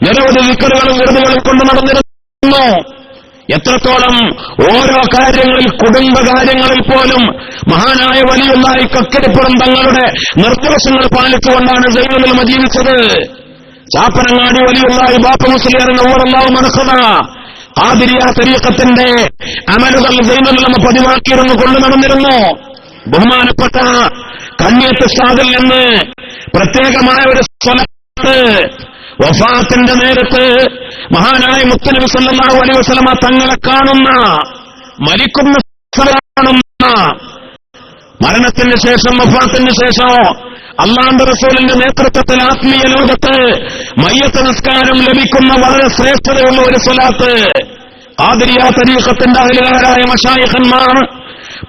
[SPEAKER 1] നിരവധി ദിക്റുകളും വിറുതുകളും കൊണ്ട് നടന്നിരുന്നു. എത്രത്തോളം ഓരോ കാര്യങ്ങളിൽ, കുടുംബകാര്യങ്ങളിൽ പോലും മഹാനായ വലിയുല്ലാഹി കക്കടിപ്പുറം തങ്ങളുടെ നിർദ്ദേശങ്ങൾ പാലിച്ചുകൊണ്ടാണ് സൈനുൽ ഉലമ ജീവിച്ചത്. ചാപ്പനങ്ങാടി വലിയുല്ലാഹി ബാപ്പ മുസ്ലിയാർ നവ്വറല്ലാഹു മർഖദ ഖാദിരിയ തരീഖത്തിന്റെ അമലുകൾ സൈനുൽ ഉലമ പതിവാക്കിയിരുന്നു, കൊണ്ടു നടന്നിരുന്നു. ബഹുമാനപ്പെട്ട കണ്ണിയത്ത് ഉസ്താദിൽ നിന്ന് പ്രത്യേകമായ ഒരു സ്വലാത്ത് വഫാത്തിന്റെ നേരത്ത് മഹാനായ മുത്തുനബി സല്ലല്ലാഹു അലൈഹി വസല്ലമ തങ്ങളെ കാണുന്ന, മരിക്കുന്ന കാണുന്ന, മരണത്തിന് ശേഷം വഫാത്തിന് ശേഷം അല്ലാഹുവിന്റെ റസൂലിന്റെ നേതൃത്വത്തിൽ ആത്മീയ ലോകത്ത് മയ്യത്ത് നിസ്കാരം ലഭിക്കുന്ന വളരെ ശ്രേഷ്ഠതയുള്ള ഒരു സ്വലാത്ത് ഖാദിരിയ തരീഖത്തിന്റെ അഹ്ലുകാരായ മശായിഖന്മാർ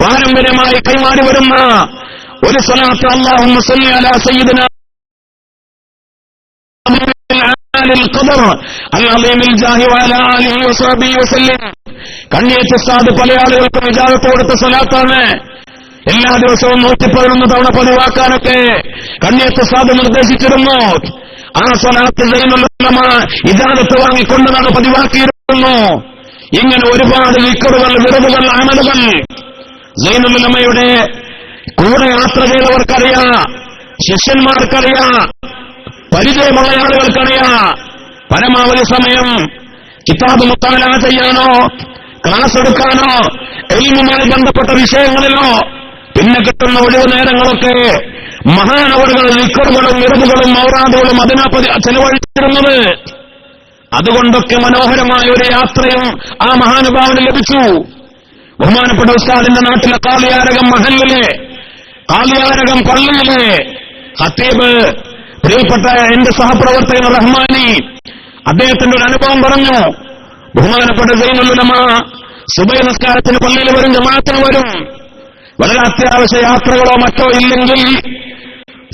[SPEAKER 1] പാരമ്പര്യമായി കൈമാറി വരുന്ന ഒരു സ്വലാത്ത്. അല്ലാഹുമ്മ സ്വല്ലി അലാ സയ്യിദിനാ കണ്ണിയത്ത് ഉസ്താദ് പല ആളുകൾക്കും ഇജാസത്ത് കൊടുത്ത സ്വലാത്താണ്. എല്ലാ ദിവസവും 111 തവണ പതിവാക്കാനൊക്കെ കണ്ണിയത്ത് ഉസ്താദ് നിർദ്ദേശിച്ചിരുന്നു. ആ സ്വലാത്ത് സൈനുൽ ഉലമ ഇജാസത്ത് വാങ്ങിക്കൊണ്ടാണ് പതിവാക്കിയിരുന്നു. ഇങ്ങനെ ഒരുപാട് ദിക്റുകൾ, വിറുതുകൾ, അമലുകൾ സൈനുൽ ഉലമയുടെ കൂടെ യാത്ര ചെയ്തവർക്കറിയാം, ശിഷ്യന്മാർക്കറിയാം, പരിചയമുള്ള ആളുകൾക്കറിയാം. പരമാവധി സമയം കിതാബ് മുത്താല ചെയ്യാനോ ക്ലാസ് എടുക്കാനോ ഇൽമുമായി ബന്ധപ്പെട്ട വിഷയങ്ങളിലോ പിന്നെ കിട്ടുന്ന ഒഴിവ് നേരങ്ങളൊക്കെ മഹാനവറുകൾ ദിക്റുകളും വിറുതുകളും ഔറാദുകളും അതിനാ ചെലവഴിച്ചിരുന്നത്. അതുകൊണ്ടൊക്കെ മനോഹരമായ ഒരു യാത്രയും ആ മഹാനുഭാവന് ലഭിച്ചു. ബഹുമാനപ്പെട്ട ഉസ്താദിന്റെ നാട്ടിലെ കാളിയാരകം മഹല്ലിലെ, കാളിയാരകം പള്ളിയിലെ ഖത്തീബ് പ്രിയപ്പെട്ട എന്റെ സഹപ്രവർത്തകൻ റഹ്മാനി അദ്ദേഹത്തിന്റെ ഒരു അനുഭവം പറഞ്ഞു. ബഹുമാനപ്പെട്ട സൈനുൽ ഉലമ സുബഹി നിസ്കാരത്തിന് പള്ളിയിൽ വരും, ജമാഅത്തിന് വരും. വളരെ അത്യാവശ്യ യാത്രകളോ മറ്റോ ഇല്ലെങ്കിൽ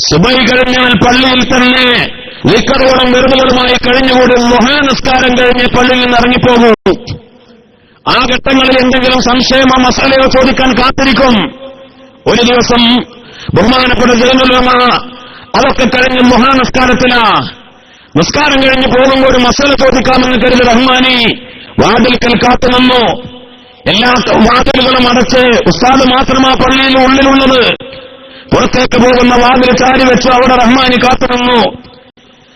[SPEAKER 1] സുബഹി കഴിഞ്ഞാൽ പള്ളിയിൽ തന്നെ ദിക്റുകളും വിറുതുകളുമായി കഴിഞ്ഞുകൂടി ളുഹാ നിസ്കാരം കഴിഞ്ഞ് പള്ളിയിൽ നിന്ന് ഇറങ്ങിപ്പോകൂ. ആ ഘട്ടങ്ങളിൽ എന്തെങ്കിലും സംശയമോ മസലയോ ചോദിക്കാൻ കാത്തിരിക്കും. ഒരു ദിവസം ബഹുമാനപ്പെട്ട സൈനുൽ ഉലമ അതൊക്കെ കഴിഞ്ഞ് ളുഹാ നിസ്കാരത്തിലാ. നിസ്കാരം കഴിഞ്ഞ് പോകുമ്പോൾ ഒരു മസല ചോദിക്കാമെന്ന് കരുതി റഹ്മാനി വാതിൽക്കൽ കാത്തുനിന്നു. എല്ലാ വാതിലുകളും അടച്ച് ഉസ്താദ് മാത്രമാ പള്ളിയിൽ ഉള്ളിലുള്ളത്. പുറത്തേക്ക് പോകുന്ന വാതിൽ ചാരി വെച്ച് അവിടെ റഹ്മാനി കാത്തുനിന്നു.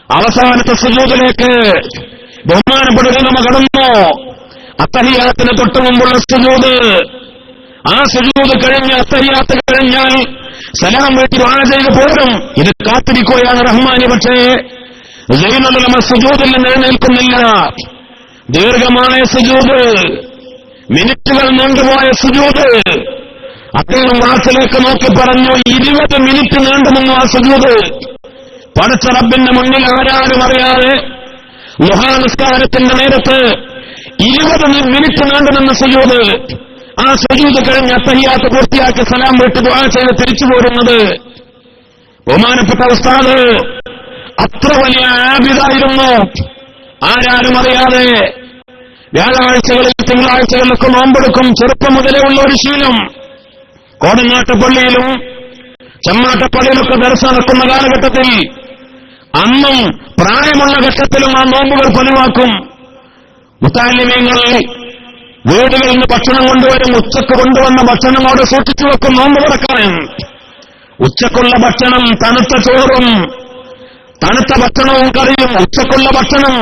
[SPEAKER 1] അവസാനത്തെ സുജൂദിലേക്ക് ബഹുമാനപ്പെട്ട ഉലമ കടന്നു. അത്തഹിയാത്തിന് തൊട്ടു മുമ്പുള്ള സുജൂദ്. ആ സുജൂദ് കഴിഞ്ഞ് അത്തഹിയാത്ത് കഴിഞ്ഞാൽ സലാം വീട്ടി ദുആ ചെയ്ത് പോരും. ഇത് കാത്തിരിക്കുകയാണ് റഹ്മാനി. പക്ഷേ സൈനുൽ ഉലമ സുജൂദിൽ നിന്ന് എഴുന്നേൽക്കുന്നില്ല. ദീർഘമായ സുജൂദ്, മിനിറ്റുകൾ നീണ്ടുപോയ സുജൂദ്. അദ്ദേഹം വാസിലേക്ക് നോക്കി പറഞ്ഞു, 20 മിനിറ്റ് നീണ്ടുമെന്നു ആ സുജൂദ്. പടച്ച റബ്ബിന്റെ മുന്നിൽ ആരാരും അറിയാതെ ളുഹാ നിസ്കാരത്തിന്റെ നേരത്ത് 20 മിനിറ്റ് നീണ്ടുമെന്ന സുജൂദ്. ആ സുജൂദ് കഴിഞ്ഞ് അത്തഹിയാത്ത് പൂർത്തിയാക്കി സലാം വീട്ടി ദുആ ചെയ്ത് തിരിച്ചു പോരുന്നത്. ബഹുമാനപ്പെട്ട ഉസ്താദ് അത്ര വലിയ ആബിദായിരുന്നു. ആരാരും അറിയാതെ വ്യാഴാഴ്ചകളിൽ തിങ്കളാഴ്ചകളിലൊക്കെ നോമ്പെടുക്കും. ചെറുപ്പം മുതലേ ഉള്ള ഒരു ശീലം. കോടങ്ങാട്ടപ്പള്ളിയിലും ചെമ്മാട്ടപ്പള്ളിയിലൊക്കെ ദർസ നടക്കുന്ന കാലഘട്ടത്തിൽ അന്നും പ്രായമുള്ള ഘട്ടത്തിലും ആ നോമ്പുകൾ പതിവാക്കും. മുത്താലിമീങ്ങൾ വീടുകളിൽ നിന്ന് ഭക്ഷണം കൊണ്ടുവരും. ഉച്ചക്ക് കൊണ്ടുവന്ന ഭക്ഷണം അവിടെ സൂക്ഷിച്ചു വെക്കും നോമ്പ് തുറക്കാൻ. ഉച്ചക്കുള്ള ഭക്ഷണം തണുത്ത ചോറും തണുത്ത ഭക്ഷണവും കറിയും. ഉച്ചക്കുള്ള ഭക്ഷണം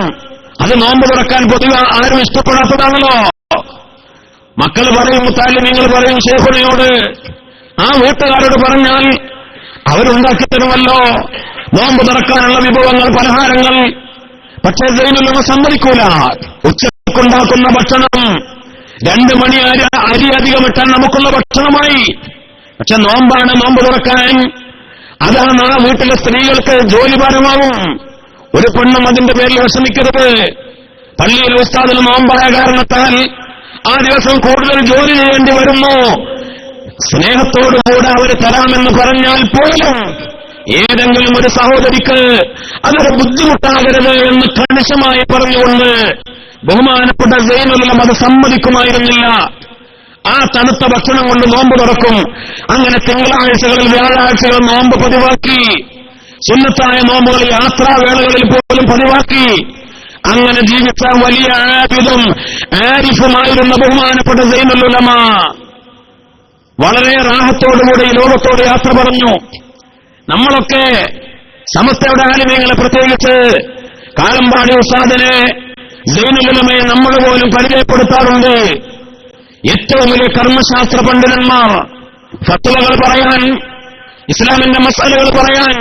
[SPEAKER 1] അത് നോമ്പ് തുറക്കാൻ പൊതുവെ ആരും ഇഷ്ടപ്പെടാത്തതാണല്ലോ. മക്കൾ പറയും, മുത്താലിമീങ്ങൾ പറയും ശൈഖുനയോട്, ആ വീട്ടുകാരോട് പറഞ്ഞാൽ അവരുണ്ടാക്കി തരുമല്ലോ നോമ്പ് തുറക്കാനുള്ള വിഭവങ്ങൾ, പലഹാരങ്ങൾ. പക്ഷേ സൈനുൽ സമ്മതിക്കൂല. ഉച്ചക്കുണ്ടാക്കുന്ന ഭക്ഷണം 2 മണി അരി അധികമിട്ടാൽ നമുക്കുള്ള ഭക്ഷണമായി. പക്ഷെ നോമ്പാണ്, നോമ്പ് തുറക്കാൻ. അതാണ് ആ വീട്ടിലെ സ്ത്രീകൾക്ക് ജോലിഭാരമാവും. ഒരു പെണ്ണും അതിന്റെ പേരിൽ വിഷമിക്കരുത്. പള്ളിയിൽ ഉസ്താദിന് നോമ്പായ കാരണത്താൽ ആ ദിവസം കൂടുതൽ ജോലി ചെയ്യേണ്ടി വരുന്നു. സ്നേഹത്തോടുകൂടെ അവർ തരാമെന്ന് പറഞ്ഞാൽ പോലും ഏതെങ്കിലും ഒരു സഹോദരിക്ക് അതൊരു ബുദ്ധിമുട്ടാകരുത് എന്ന് കണിശമായി പറഞ്ഞുകൊണ്ട് ബഹുമാനപ്പെട്ട സൈനുൽ ഉലമ അത് സമ്മതിക്കുമായിരുന്നില്ല. ആ തണുത്ത ഭക്ഷണം കൊണ്ട് നോമ്പ് തുറക്കും. അങ്ങനെ തിങ്കളാഴ്ചകളിൽ വ്യാഴാഴ്ചകൾ നോമ്പ് പതിവാക്കി. സുന്നത്തായ നോമ്പുകൾ യാത്രാവേളകളിൽ പോലും പതിവാക്കി. അങ്ങനെ ജീവിച്ച വലിയ ആബിദും ആരിഫുമായിരുന്ന ബഹുമാനപ്പെട്ട സൈനുൽ ഉലമ വളരെ റാഹത്തോടുകൂടി ഈ ലോകത്തോട് യാത്ര പറഞ്ഞു. നമ്മളൊക്കെ സമസ്തയുടെ ആലിമീങ്ങളെ, പ്രത്യേകിച്ച് കാലമ്പാടി ഉസ്താദിനെ, സൈനുൽ ഉലമയെ നമ്മൾ പോലും പരിചയപ്പെടുത്താറുണ്ട്. ഏറ്റവും വലിയ കർമ്മശാസ്ത്ര പണ്ഡിതന്മാർ, ഫത്വകൾ പറയാൻ, ഇസ്ലാമിന്റെ മസാലകൾ പറയാൻ,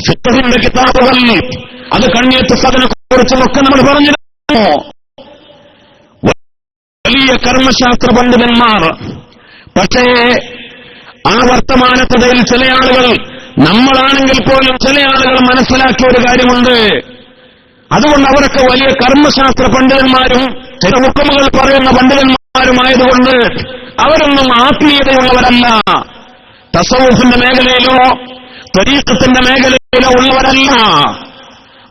[SPEAKER 1] ഫിഖ്ഹിന്റെ കിതാബുകൾ, അത് കണ്ണിയത്ത് സദനെ കുറിച്ചൊക്കെ നമ്മൾ പറഞ്ഞിരുന്നു. വലിയ കർമ്മശാസ്ത്ര പണ്ഡിതന്മാർ. പക്ഷേ ആ വർത്തമാനത്തതയിൽ ചില ആളുകൾ, നമ്മളാണെങ്കിൽ പോലും ചില ആളുകൾ മനസ്സിലാക്കിയ ഒരു കാര്യമുണ്ട്. അതുകൊണ്ട് അവരൊക്കെ വലിയ കർമ്മശാസ്ത്ര പണ്ഡിതന്മാരും ചില ഹുക്മുകൾ പറയുന്ന പണ്ഡിതന്മാരുമായതുകൊണ്ട് അവരൊന്നും ആത്മീയതയുള്ളവരല്ല. തസവൂഫിന്റെ മേഖലയിലോ ത്വരീഖത്തിന്റെ മേഖലയിലോ ഉള്ളവരല്ല.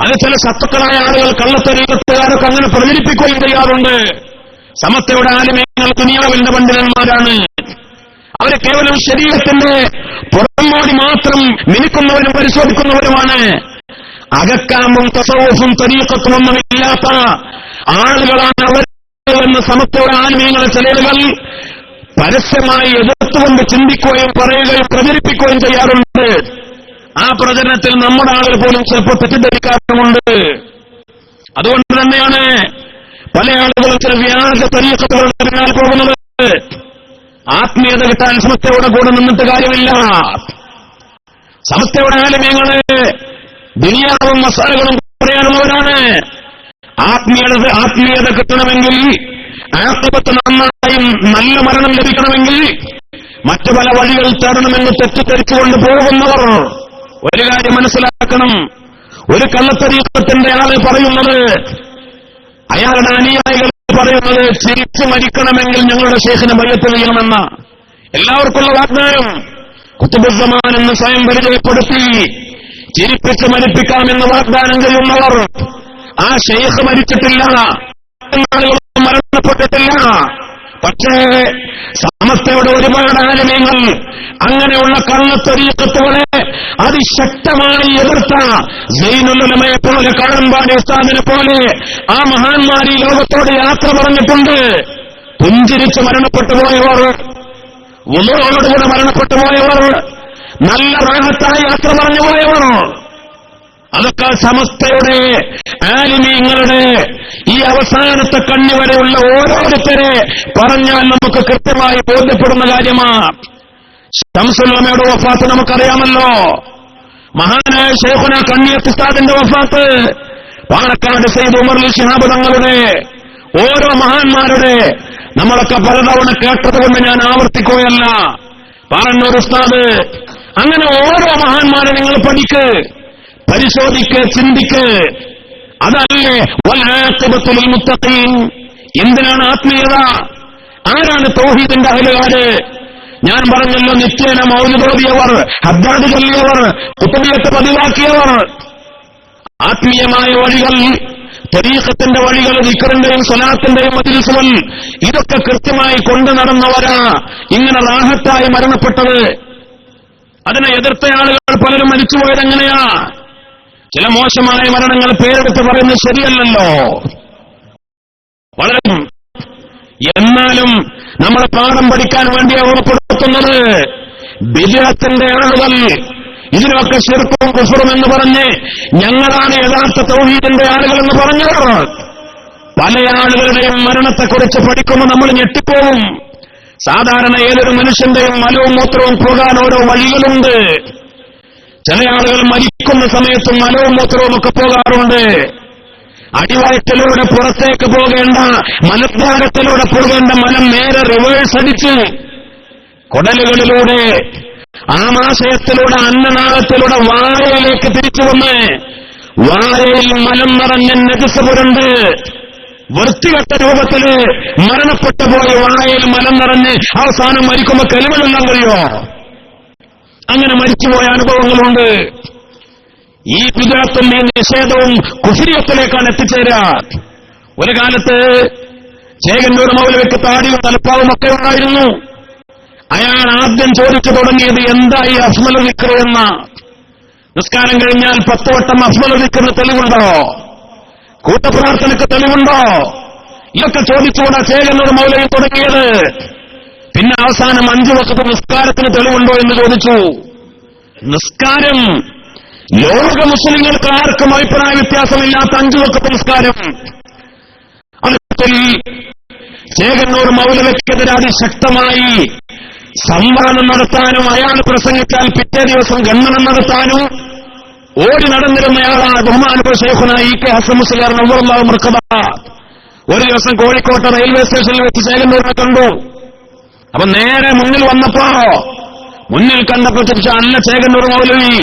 [SPEAKER 1] അത് ചില ശത്രുക്കളായ ആളുകൾ, കള്ളത്വരീഖത്തുകാരൊക്കെ അങ്ങനെ പ്രചരിപ്പിക്കുകയും ചെയ്യാറുണ്ട്. സമസ്തയുടെ ആലിമീങ്ങൾ ദുനിയാവിന്റെ പണ്ഡിതന്മാരാണ്. അവരെ കേവലം ശരീരത്തിന്റെ പുറമോടി മാത്രം മിനുക്കുന്നവരും പരിശോധിക്കുന്നവരുമാണ്. അകക്കാമ്പും തസവൂഫും ത്വരീഖത്തും ഒന്നുമില്ലാത്ത ആളുകളാണ് അവർ എന്ന് സമസ്തയുടെ ആലിമീങ്ങളെ ചിലരുകൾ പരസ്യമായി എതിർത്തുകൊണ്ട് ചിന്തിക്കുകയും പറയുകയും പ്രചരിപ്പിക്കുകയും ചെയ്യാറുണ്ട്. ആ പ്രചരണത്തിൽ നമ്മുടെ ആളുകൾ പോലും ചിലപ്പോൾ തെറ്റിദ്ധരിക്കാറുമുണ്ട്. അതുകൊണ്ട് തന്നെയാണ് പല ആളുകളും ചില വ്യാജ ത്വരീഖത്തുകളുടെ പിന്നാലെ പോകുന്നത്. ആത്മീയത കിട്ടാൻ സമസ്തയുടെ കൂടെ നിന്നിട്ട് കാര്യമില്ല. സമസ്തയുടെ ആലിമീങ്ങളെ ദുനിയാവും മസാലകളും പറയാനുള്ളവരാണ്. ആത്മീയത കിട്ടണമെങ്കിൽ, ആഖിബത്ത് നന്നായും നല്ല മരണം ലഭിക്കണമെങ്കിൽ മറ്റു പല വഴികൾ തേടണമെന്ന് തെറ്റിദ്ധരിച്ചുകൊണ്ട് പോകുന്നവർ ഒരു കാര്യം മനസ്സിലാക്കണം. ഒരു കള്ളത്തരീഖത്തിന്റെ ആള് പറയുന്നത്, അയാളുടെ അനുയായികൾ പറയുന്നത്, ചിരിച്ചു മരിക്കണമെങ്കിൽ ഞങ്ങളുടെ ശൈഖിനെ ബൈഅത്ത് ചെയ്യണമെന്ന എല്ലാവർക്കുള്ള വാഗ്ദാനം. ഖുതുബുസ്സമാൻ എന്ന് സ്വയം പരിചയപ്പെടുത്തി ചിരിപ്പിച്ച് മരിപ്പിക്കാമെന്ന് വാഗ്ദാനം ചെയ്യുന്നവർ, ആ ശൈഖ് മരിച്ചിട്ടില്ല, മരണപ്പെട്ടിട്ടില്ല. പക്ഷേ സമസ്തയുടെ ഒരുപാട് ആലിമീങ്ങൾ അങ്ങനെയുള്ള കള്ളത്വരീഖത്തുകളെ അതിശക്തമായി എതിർത്ത സൈനുൽ ഉലമയെ പോലെ, കാളമ്പാടി ഉസ്താദിനെ പോലെ ആ മഹാന്മാർ ഈ ലോകത്തോട് യാത്ര പറഞ്ഞിട്ടുണ്ട്. പുഞ്ചിരിച്ച് മരണപ്പെട്ടു പോയവർ, വുളൂഅോടുകൂടെ മരണപ്പെട്ടു പോയവർ, നല്ല റാഹത്തായി യാത്ര പറഞ്ഞു പോയവർ, അതൊക്കെ സമസ്തയുടെ ആലിമീങ്ങളുടെ ഈ അവസാനത്തെ കണ്ണി വരെയുള്ള ഓരോരുത്തരെ പറഞ്ഞാൽ നമുക്ക് കൃത്യമായി ബോധ്യപ്പെടുന്ന കാര്യമാണ്. ശംസുൽ ഉലമയുടെ വഫാത്ത് നമുക്കറിയാമല്ലോ. മഹാനായ ശൈഖുന കണ്ണിയത്ത് ഉസ്താദിന്റെ വഫാത്ത്, പാണക്കാട് സയ്യിദ് ഉമർ ശിഹാബ് തങ്ങളുടെ, ഓരോ മഹാന്മാരുടെ നമ്മളൊക്കെ പലതവണ കേട്ടതുകൊണ്ട് ഞാൻ ആവർത്തിക്കുകയല്ല. പാറന്നൂർ ഉസ്താദ്, അങ്ങനെ ഓരോ മഹാന്മാരെ നിങ്ങൾ പഠിക്ക്, പരിശോധിക്ക്, ചിന്തിക്ക്. അതല്ലേ വൽആഖിബത്തു ലിൽ മുത്തഖീൻ. എന്തിനാണ് ആത്മീയത? ആരാണ് തൗഹീദിന്റെ അഹ്ലുകാര്? ഞാൻ പറഞ്ഞല്ലോ, നിത്യേന മൗലിദ് ഓതിയവർ, ഹദ്ദാദ് ചൊല്ലിയവർ, ഖുതുബിയത്ത് പതിവാക്കിയവർ. ആത്മീയമായ വഴികൾ, തരീഖത്തിന്റെ വഴികൾ, ദിക്റിന്റെയും സ്വലാത്തിന്റെയും മജ്ലിസുകൾ, ഇതൊക്കെ കൃത്യമായി കൊണ്ടു നടന്നവരാ ഇങ്ങനെ റാഹത്തായി മരണപ്പെട്ടത്. അതിനെ എതിർത്ത ആളുകൾ പലരും മരിച്ചുപോയത് എങ്ങനെയാ? ചില മോശമായ മരണങ്ങൾ പേരെടുത്ത് പറയുന്നത് ശരിയല്ലല്ലോ. വളരെ എന്നാലും നമ്മളെ പാഠം പഠിക്കാൻ വേണ്ടി ഓർമ്മപ്പെടുത്തുന്നത്, ബിദ്അത്തിന്റെ ആളുകൾ ഇതിനൊക്കെ ശിർക്കും കുഫറും എന്ന് പറഞ്ഞ് ഞങ്ങളാണ് യഥാർത്ഥ തൗഹീദിന്റെ ആളുകളെന്ന് പറഞ്ഞവർ പല ആളുകളുടെയും മരണത്തെക്കുറിച്ച് പഠിക്കുമ്പോൾ നമ്മൾ ഞെട്ടിപ്പോവും. സാധാരണ ഏതൊരു മനുഷ്യന്റെയും മലവും മൂത്രവും പോകാൻ ഓരോ വഴികളുണ്ട്. ചില ആളുകൾ മരിക്കുന്ന സമയത്തും മലവും മൂത്രവും ഒക്കെ പോകാറുണ്ട്. അടിവയറ്റിലൂടെ പുറത്തേക്ക് പോകേണ്ട മലദ്വാരത്തിലൂടെ പോകേണ്ട മലം നേരെ റിവേഴ്സ് അടിച്ച് കുടലുകളിലൂടെ ആമാശയത്തിലൂടെ അന്നനാളത്തിലൂടെ വായയിലേക്ക് തിരിച്ചു വന്ന് വായയിൽ മലം നിറഞ്ഞ നജസ് പുരണ്ട് വൃത്തികെട്ട രൂപത്തില് മരണപ്പെട്ടു പോയ വായയിൽ മലം നിറഞ്ഞ് അവസാനം മരിക്കുമ്പോ കലിമണെല്ലാം കഴിയോ? അങ്ങനെ മരിച്ചുപോയ അനുഭവങ്ങളുണ്ട്. ഈ വിദഅത്തും ഈ നിഷേധവും കുഫ്രിയത്തിലേക്കാണ് എത്തിച്ചേരുക. ഒരു കാലത്ത് ചേകന്നൂർ മൗലവിക്ക് താടിയും തലപ്പാവും ഒക്കെ ഉണ്ടായിരുന്നു. അയാൾ ആദ്യം ചോദിച്ചു തുടങ്ങിയത് എന്തായി അഫ്ളൽ ദിക്ർ എന്ന. നിസ്കാരം കഴിഞ്ഞാൽ 10 വട്ടം അഫ്ളൽ ദിക്റിന് തെളിവുണ്ടോ? കൂട്ടപ്രാർത്ഥനയ്ക്ക് തെളിവുണ്ടോ? ഇതൊക്കെ ചോദിച്ചുകൂടാ ചേകന്നൂർ മൗലവി തുടങ്ങിയത്. പിന്നെ അവസാനം 5 വഖത്ത് നിസ്കാരത്തിന് തെളിവുണ്ടോ എന്ന് ചോദിച്ചു. നിസ്കാരം ലോക മുസ്ലിങ്ങൾക്ക് ആർക്കും അഭിപ്രായ വ്യത്യാസമില്ലാത്ത 5 വഖത്ത് നിസ്കാരം. അതിൽ ചേകന്നൂർ മൗലവിക്കെതിരെ അതിശക്തമായി സംവാദം നടത്താനും അയാൾ പ്രസംഗിച്ചാൽ പിറ്റേ ദിവസം ഖണ്ഡനം നടത്താനും ഓടി നടന്നിരുന്നയാളാണ് ബഹുമാനപ്പെട്ട ശൈഖുനാ ഇ.കെ. ഹസൻ മുസ്ലിയാർ നവ്വറല്ലാഹു മർകബ. ഒരു ദിവസം കോഴിക്കോട്ടെ റെയിൽവേ സ്റ്റേഷനിൽ വെച്ച് ചേകന്നൂരിനെ കണ്ടു. അപ്പൊ നേരെ മുന്നിൽ കണ്ടപ്പോ ചോദിച്ചു, അല്ല ചേകന്നൂർ മൗലവി,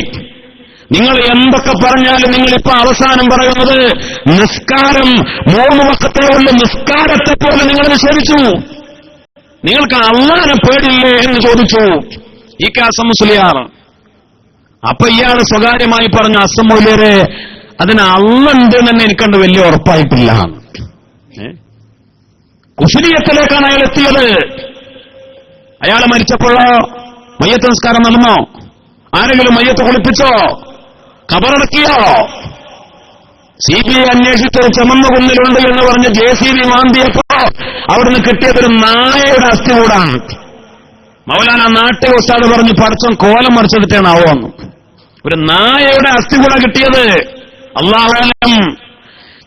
[SPEAKER 1] നിങ്ങൾ എന്തൊക്കെ പറഞ്ഞാലും നിങ്ങളിപ്പോ അവസാനം പറയുന്നത് നിസ്കാരം 3 വഖത്തേ ഉള്ളൂ, നിസ്കാരത്തെ പോലെ നിങ്ങൾ നിഷേധിച്ചു. നിങ്ങൾക്ക് അല്ലാഹനെ പേടില്ലേ എന്ന് ചോദിച്ചു ഇ.കെ. ഹസൻ മുസ്ലിയാർ. അപ്പൊ ഇയാൾ സ്വകാര്യമായി പറഞ്ഞു, ഹസൻ മൗലവിയെ അതിന് അള്ളണ്ട് തന്നെ എനിക്കണ്ട് വലിയ ഉറപ്പായിട്ടില്ല. കുഫ്രിയത്തിലേക്കാണ് അയാൾ എത്തിയത്. അയാൾ മരിച്ചപ്പോഴോ മയ്യത്ത് നിസ്കാരം നടന്നോ? ആരെങ്കിലും മയ്യത്ത് കുളിപ്പിച്ചോ? ഖബറടക്കിയോ? CBI അന്വേഷിച്ച് ചുമന്ന കുന്നിലുണ്ട് എന്ന് പറഞ്ഞ് JCB മാന്തിയപ്പോ അവിടുന്ന് കിട്ടിയതൊരു നായയുടെ അസ്ഥി കൂടാണ്. മൗലാന നാട്ടിൽ ഉസ്താദ് പറഞ്ഞ് പടച്ചോൻ കോലം മറിച്ചെടുത്തേണ് ആവുമെന്ന്. ഒരു നായയുടെ അസ്ഥി കൂടെ കിട്ടിയത്. അല്ലാഹു അലം.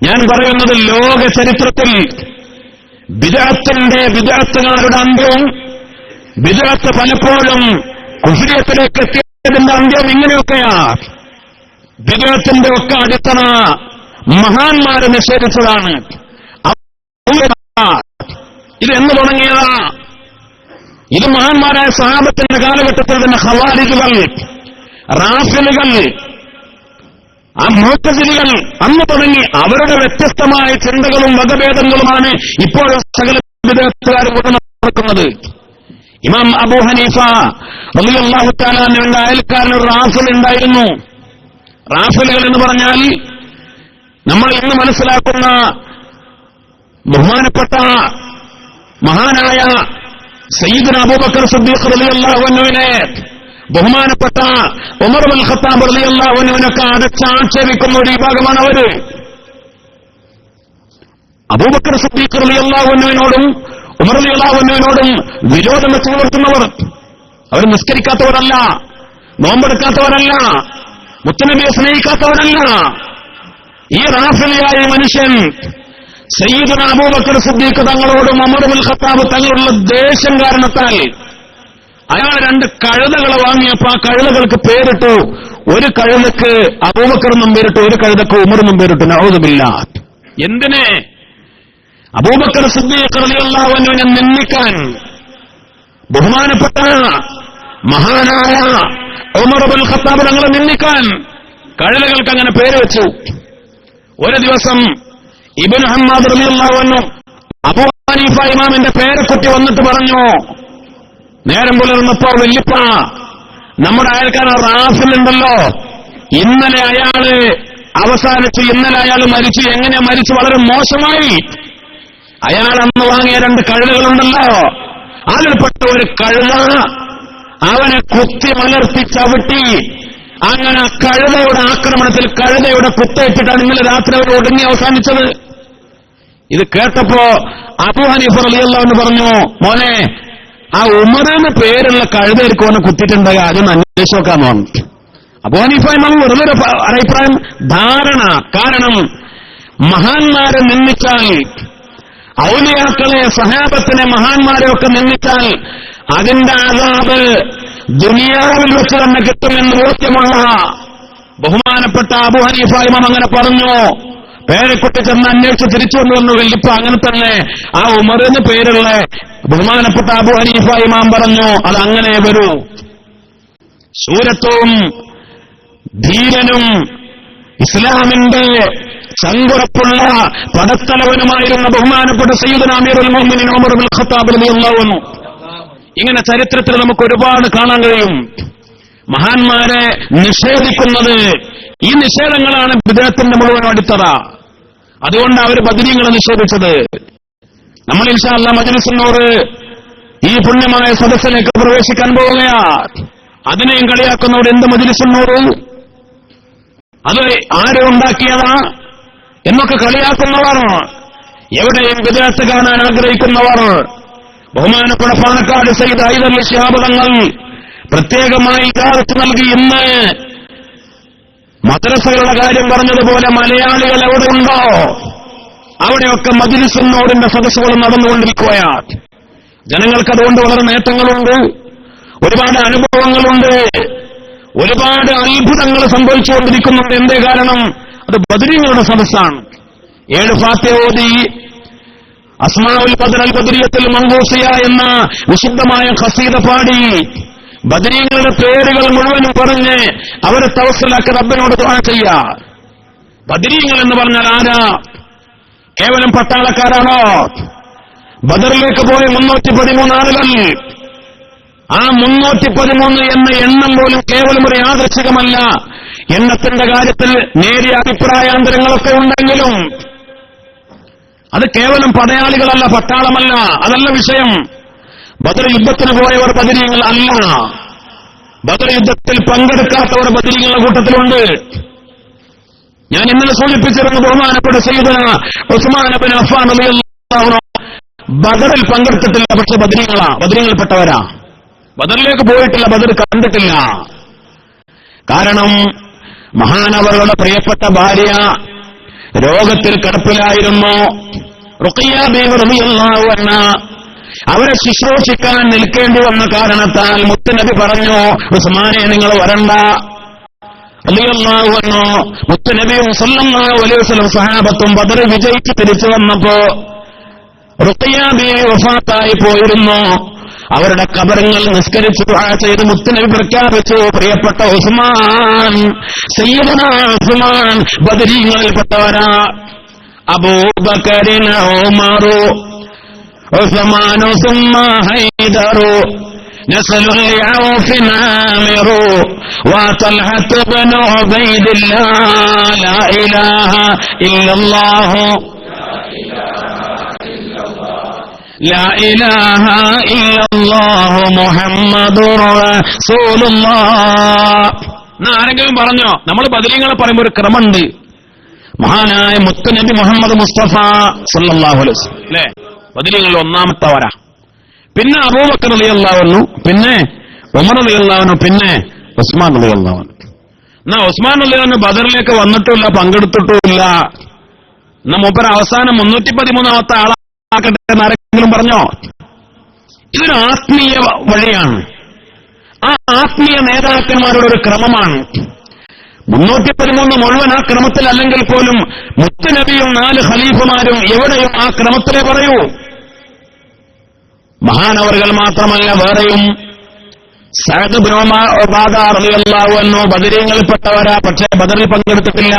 [SPEAKER 1] ഞാൻ പറയുന്നത് ലോക ചരിത്രത്തിൽ ബിദ്അത്തുകാരുടെ അന്ത്യവും ബിദ്അത്ത് പലപ്പോഴും കുഫ്രിയത്തിലേക്ക് എത്തിയതിന്റെ അന്ത്യം ഇങ്ങനെയൊക്കെയാ. ബിദ്അത്തിന്റെ ഒക്കെ അടിത്തറ മഹാന്മാരെ നിഷേധിച്ചതാണ്. ഇത് എന്ന് തുടങ്ങിയതാ? ഇത് മഹാന്മാരായ സഹാബത്തിന്റെ കാലഘട്ടത്തിൽ തന്നെ ഖവാരിജുകൾ, റാഫിലുകൾ, മുഅ്തസിലികൾ അന്ന് തുടങ്ങി അവരുടെ വ്യത്യസ്തമായ ചിന്തകളും വകഭേദങ്ങളുമാണ് ഇപ്പോൾ സകല ബിദ്അത്തുകാരും നടക്കുന്നത്. ഇമാം അബൂ ഹനീഫ റളിയല്ലാഹു തആല അൻഹുവിന്റെ അയൽക്കാരൻ ഒരു റാഫിൽ ഉണ്ടായിരുന്നു. റാഫിലുകൾ എന്ന് പറഞ്ഞാൽ നമ്മൾ ഇന്ന് മനസ്സിലാക്കുന്ന ബഹുമാനപ്പെട്ട മഹാനായ സയ്യിദുനാ അബൂബക്കർ സിദ്ദീഖ് റളിയല്ലാഹു അൻഹുവിനെ ബഹുമാനപ്പെട്ട ഉമർ ഇബ്നുൽ ഖത്താബ് റളിയല്ലാഹു അൻഹുവിനൊക്കെ അടച്ചാക്ഷേപിക്കുന്ന ഒരു വിഭാഗമാണ് അവര്. അബൂബക്കർ സിദ്ദീഖ് റളിയല്ലാഹു അൻഹുവിനോടും ഉമർ റളിയല്ലാഹു അൻഹുവിനോടും വിരോധം വെച്ചു പുലർത്തുന്നവർ. അവർ നിസ്കരിക്കാത്തവരല്ല, നോമ്പെടുക്കാത്തവരല്ല, മുത്തനബിയെ സ്നേഹിക്കാത്തവരല്ല. ഈ റാഫിലിയായ മനുഷ്യൻ സയ്യിദുനാ അബൂബക്കർ സിദ്ദീഖ് തങ്ങളോടും ഉമർ ഇബ്നുൽ ഖത്താബ് തങ്ങളുള്ള ദേഷ്യം കാരണത്താൽ അയാൾ 2 കഴുതകളെ വാങ്ങിയപ്പോ ആ കഴുതകൾക്ക് പേരിട്ടു. ഒരു കഴുതക്ക് അബൂബക്കർ എന്നും പേരിട്ടു, ഒരു കഴുതക്ക് ഉമർ എന്നും പേരിട്ടു. നഊദു ബില്ലാഹ്. എന്തിനെ? അബൂബക്കർ സിദ്ദീഖ് റളിയല്ലാഹു അൻഹുവിനെ നിന്ദിക്കാൻ, ബഹുമാനപ്പെട്ട മഹാനായ ഉമർ ഇബ്നുൽ ഖത്താബ് തങ്ങളെ നിന്ദിക്കാൻ കഴുതകൾക്ക് അങ്ങനെ പേര് വെച്ചു. ഒരു ദിവസം ഇബ്നു ഹമ്മാദ് റളിയല്ലാഹു അൻഹു അബൂ ഹനീഫ ഇമാമിന്റെ പേരക്കുട്ടി വന്നിട്ട് പറഞ്ഞു, നേരം പുലർന്നപ്പോ വല്യപ്പ, നമ്മുടെ അയൽക്കാരൻ റാഫിലുണ്ടല്ലോ, ഇന്നലെ അയാള് അവസാനിച്ചു, ഇന്നലെ അയാൾ മരിച്ചു. എങ്ങനെ മരിച്ചു? വളരെ മോശമായി. അയാൾ അന്ന് വാങ്ങിയ 2 കഴുതകളുണ്ടല്ലോ, അതിൽപ്പെട്ട ഒരു കഴുത അവനെ കുത്തി മലർത്തി ചവിട്ടി, അങ്ങനെ കഴുതയുടെ ആക്രമണത്തിൽ കഴുതയുടെ കുത്തേറ്റിട്ടാണ് ഇന്നലെ രാത്രി അവർ ഒടുങ്ങി അവസാനിച്ചത്. ഇത് കേട്ടപ്പോ അബൂ ഹനീഫ റളിയല്ലാഹു അൻഹു പറഞ്ഞു, മോനെ, ആ ഉമറിന് പേരുള്ള കഴുതയിരിക്കും അവനെ കുത്തിയിട്ടുണ്ടാകുക, അതൊന്ന് അന്വേഷിച്ച് നോക്കാന്ന് പറഞ്ഞു. അബൂ ഹനീഫ ഇമാം വെറുതെ അഭിപ്രായം, ധാരണ. കാരണം മഹാന്മാരെ നിന്ദിച്ചാൽ, ഔലിയാക്കളെ, സഹാബത്തിനെ, മഹാന്മാരെ ഒക്കെ നിന്ദിച്ചാൽ അതിന്റെ അദാബ് ദുനിയാവിൽ വെച്ച് തന്നെ കിട്ടുമെന്ന് ബോധ്യമുള്ള ബഹുമാനപ്പെട്ട അബൂ ഹനീഫ ഇമാം അങ്ങനെ പറഞ്ഞു. പേരെക്കുട്ടി ചെന്ന് അന്വേഷിച്ച് തിരിച്ചു വന്നു വല്ലിപ്പ അങ്ങനെ തന്നെ ആ ഉമർ എന്ന് പേരുള്ള ബഹുമാനപ്പെട്ട അബൂ ഹനീഫ ഇമാം പറഞ്ഞു, അതങ്ങനെ വരൂ. ശൂരത്വവും ധീരനും ഇസ്ലാമിന്റെ ചങ്കുറപ്പുള്ള പടത്തലവനുമായിരുന്ന ബഹുമാനപ്പെട്ട സയ്യിദുനാ അമീറുൽ മുഅ്മിനീൻ ഉമർ ഇബ്നുൽ ഖത്താബ് റളിയല്ലാഹു അൻഹു. ഇങ്ങനെ ചരിത്രത്തിൽ നമുക്ക് ഒരുപാട് കാണാൻ കഴിയും. മഹാന്മാരെ നിഷേധിക്കുന്നത്, ഈ നിഷേധങ്ങളാണ് ബിദ്അത്തിന്റെ മുഴുവൻ അടിത്തറ. അതുകൊണ്ട് അവർ ബദരീങ്ങളെ നിഷേധിച്ചത്. നമ്മൾ ഇൻഷാ അല്ലാഹ് മജ്ലിസിനോട് ഈ പുണ്യമായ സദസ്സിലേക്ക് പ്രവേശിക്കാൻ പോവുകയാണ്. അതിനെയും കളിയാക്കുന്നവർ എന്ത് മജ്ലിസിനോട്, അത് ആരും ഉണ്ടാക്കിയതാ എന്നൊക്കെ കളിയാക്കുന്നവർ, എവിടെയും ബിദ്അത്ത് കാണാൻ ആഗ്രഹിക്കുന്നവർ, ബഹുമാനപ്പെട്ട പാണക്കാട് സയ്യിദ് ഹൈദർ അലി ശിഹാബ് തങ്ങൾ പ്രത്യേകമായി ഇജാസത്ത് നൽകി ഇന്ന് മദ്രസകളുടെ കാര്യം പറഞ്ഞതുപോലെ മലയാളികൾ എവിടെ ഉണ്ടോ അവിടെയൊക്കെ മജ്ലിസുന്നൂറിന്റെ സദസ്സുകൾ നടന്നുകൊണ്ടിരിക്കുകയാണ്. ജനങ്ങൾക്ക് അതുകൊണ്ട് വളരെ നേട്ടങ്ങളുണ്ട്, ഒരുപാട് അനുഭവങ്ങളുണ്ട്, ഒരുപാട് അത്ഭുതങ്ങൾ സംഭവിച്ചുകൊണ്ടിരിക്കുന്നുണ്ട്. എന്തേ കാരണം? അത് ബദരീങ്ങളുടെ സദസ്സാണ്. 7 ഫാത്തിഹ ഓതി അസ്മാഉൽ ബദർ അൽ ബദരിയത്തുൽ മൻഖൂസിയ എന്ന വിശുദ്ധമായ ഖസീദ പാടി ബദരീങ്ങളുടെ പേരുകൾ മുഴുവനും പറഞ്ഞ് അവരെ തവസ്സുലാക്കി റബ്ബിനോട് ദുആ ചെയ്യുക. ബദരീങ്ങൾ എന്ന് പറഞ്ഞാൽ ആരാ? കേവലം പട്ടാളക്കാരാണോ? ബദറിലേക്ക് പോയ 313 ആളുകൾ, ആ 313 എന്ന എണ്ണം പോലും കേവലം ഒരു യാദൃച്ഛികമല്ല. എണ്ണത്തിന്റെ കാര്യത്തിൽ നേരിയ അഭിപ്രായാന്തരങ്ങളൊക്കെ ഉണ്ടെങ്കിലും അത് കേവലം പടയാളികളല്ല, പട്ടാളമല്ല, അതല്ല വിഷയം. ബദർ യുദ്ധത്തിന് പോയവർ ബദരീങ്ങൾ അല്ല. ബദർ യുദ്ധത്തിൽ പങ്കെടുക്കാത്തവർ ബദരീങ്ങളുടെ കൂട്ടത്തിലുണ്ട്. ഞാൻ ഇന്നലെ സൂചിപ്പിച്ചിരുന്നു, ബഹുമാനപ്പെട്ട സയ്യിദുനാ ഉസ്മാൻ ഇബ്നു അഫ്ഫാൻ റളിയല്ലാഹു അൻഹു ബദറിൽ പങ്കെടുത്തിട്ടില്ല, പക്ഷെ ബദരീങ്ങളിൽപ്പെട്ടവരാ. ബദറിലേക്ക് പോയിട്ടില്ല, ബദർ കണ്ടിട്ടില്ല. കാരണം മഹാനവറുകളുടെ പ്രിയപ്പെട്ട ഭാര്യ രോഗത്തിൽ കിടപ്പിലായിരുന്നു, റുഖിയ ബീവി റളിയല്ലാഹു അൻഹ. അവരെ ശുശ്രൂഷിക്കാൻ നിൽക്കേണ്ടി വന്ന കാരണത്താൽ മുത്തുനബി പറഞ്ഞു, ഉസ്മാനെ നിങ്ങൾ വരണ്ട റളിയല്ലാഹു അൻഹു. മുത്തുനബിയും സല്ലല്ലാഹു അലൈഹി വസല്ലം സഹാബത്തും ബദർ വിജയിച്ച് തിരിച്ചു വന്നപ്പോ റുഖിയ ബീവി വഫാത്തായി പോയിരുന്നു. അവരുടെ ഖബറുകൾ നിസ്കരിച്ച് ദുആ ചെയ്ത് മുത്തുനബി പ്രഖ്യാപിച്ചു, പ്രിയപ്പെട്ട ഉസ്മാൻ, സയ്യിദുനാ ഉസ്മാൻ ബദരീങ്ങളിൽപ്പെട്ടവരാ. അബൂബക്കറിൻ ഉമറു ഉസ്മാനു സുമ്മ ഹൈദറു നസ്ലുൽ ഔഫിൻ ആമിറു വതൽഹത്ത് ഇബ്നു ഉബൈദില്ലാഹ് ലാ ഇലാഹ ഇല്ലല്ലാഹു ലാ ഇലാഹ ഇല്ലല്ലാഹു മുഹമ്മദുർ റസൂലുള്ളാഹ്. ആരെങ്കിലും പറഞ്ഞോ? നമ്മൾ ബദരീങ്ങളെ പറയുമ്പോൾ ഒരു ക്രമമുണ്ട്. മഹാനായ മുത്തുനബി മുഹമ്മദ് മുസ്തഫ സല്ലല്ലാഹു അലൈഹി വസല്ലം അല്ലേ ബദരീങ്ങളിൽ ഒന്നാമത്തവരാ. പിന്നെ അബൂബക്കർ റളിയല്ലാഹു അൻഹു, പിന്നെ ഉമർ റളിയല്ലാഹു അൻഹു, പിന്നെ ഉസ്മാൻ റളിയല്ലാഹു അൻഹു. എന്നാ ഉസ്മാൻ റളിയല്ലാഹു അൻഹു ബദറിലേക്ക് വന്നിട്ടില്ല, പങ്കെടുത്തിട്ടുമില്ല. എന്നാ മൂപ്പർ അവസാനം 313ാമത്തെ ആളാക്കട്ടെ എന്നാരെങ്കിലും പറഞ്ഞോ? ഇതൊരു ആത്മീയ വഴിയാണ്. ആ ആത്മീയ നേതാക്കന്മാരുടെ ഒരു ക്രമമാണ്. 313 മുഴുവൻ ആ ക്രമത്തിൽ അല്ലെങ്കിൽ പോലും മുത്തുനബിയും 4 ഖലീഫമാരും എവിടെയും ആ ക്രമത്തിലേ പറയൂ. മഹാനവറുകൾ മാത്രമല്ല, വേറെയും സഅദ് ഇബ്നു ഉബാദ റളിയല്ലാഹു അൻഹു ബദരീങ്ങളിൽപ്പെട്ടവരാ, പക്ഷേ ബദറിൽ പങ്കെടുത്തിട്ടില്ല.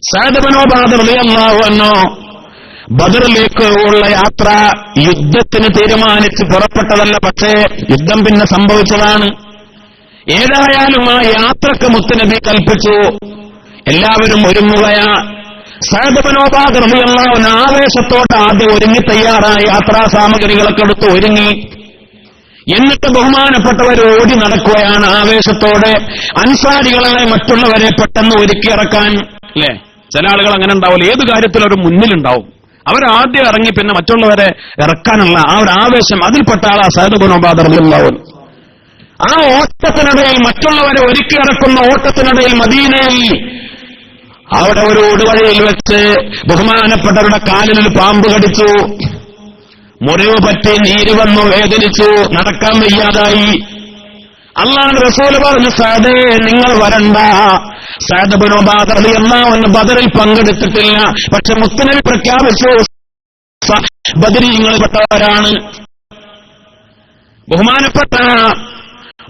[SPEAKER 1] സഅദ് ഇബ്നു ഉബാദ റളിയല്ലാഹു അൻഹു ബദറിലേക്ക് ഉള്ള യാത്ര യുദ്ധത്തിന് തീരുമാനിച്ച് പുറപ്പെട്ടതല്ല, പക്ഷേ യുദ്ധം പിന്നെ സംഭവിച്ചതാണ്. ഏതായാലും ആ യാത്രക്ക് മുത്തുനബി കൽപ്പിച്ചു, എല്ലാവരും ഒരുങ്ങുകയാ. സഅദ് ഇബ്നു ഉബാദ റളിയല്ലാഹു അൻഹു ആവേശത്തോടെ ആദ്യം ഒരുങ്ങി തയ്യാറായി യാത്രാ സാമഗ്രികളൊക്കെ എടുത്ത് ഒരുങ്ങി. എന്നിട്ട് ബഹുമാനപ്പെട്ടവർ ഓടി നടക്കുകയാണ് ആവേശത്തോടെ, അൻസാരികളായ മറ്റുള്ളവരെ പെട്ടെന്ന് ഒരുക്കിയിറക്കാൻ. അല്ലേ, ചില ആളുകൾ അങ്ങനെ ഉണ്ടാവില്ല, ഏത് കാര്യത്തിലും ഒരു മുന്നിലുണ്ടാവും. അവരാദ്യം ഇറങ്ങി പിന്നെ മറ്റുള്ളവരെ ഇറക്കാനുള്ള ആ ഒരു ആവേശം, അതിൽപ്പെട്ട ആളാ സഅദ് ഇബ്നു ഉബാദ റളിയല്ലാഹു അൻഹു. ആ ഓട്ടത്തിനിടയിൽ, മറ്റുള്ളവരെ ഒരുക്കി നടക്കുന്ന ഓട്ടത്തിനിടയിൽ മദീനയിൽ അവിടെ ഒരു ഒടുവഴിയിൽ വെച്ച് ബഹുമാനപ്പെട്ടവരുടെ കാലിലൊരു പാമ്പ് കടിച്ചു, മുറിവ് പറ്റി, നീര് വന്നു, വേദനിച്ചു, നടക്കാൻ വയ്യാതായി. അല്ലാഹുവിന്റെ റസൂൽ പറഞ്ഞു, സഅദേ നിങ്ങൾ വരണ്ട. സഅദ് ഇബ്നു ഉബാദ റളിയല്ലാഹു അൻഹു ബദറിൽ പങ്കെടുത്തിട്ടില്ല, പക്ഷെ മുത്തനബി പ്രഖ്യാപിച്ചു ബദരീങ്ങളിൽപ്പെട്ടവരാണ്. ബഹുമാനപ്പെട്ട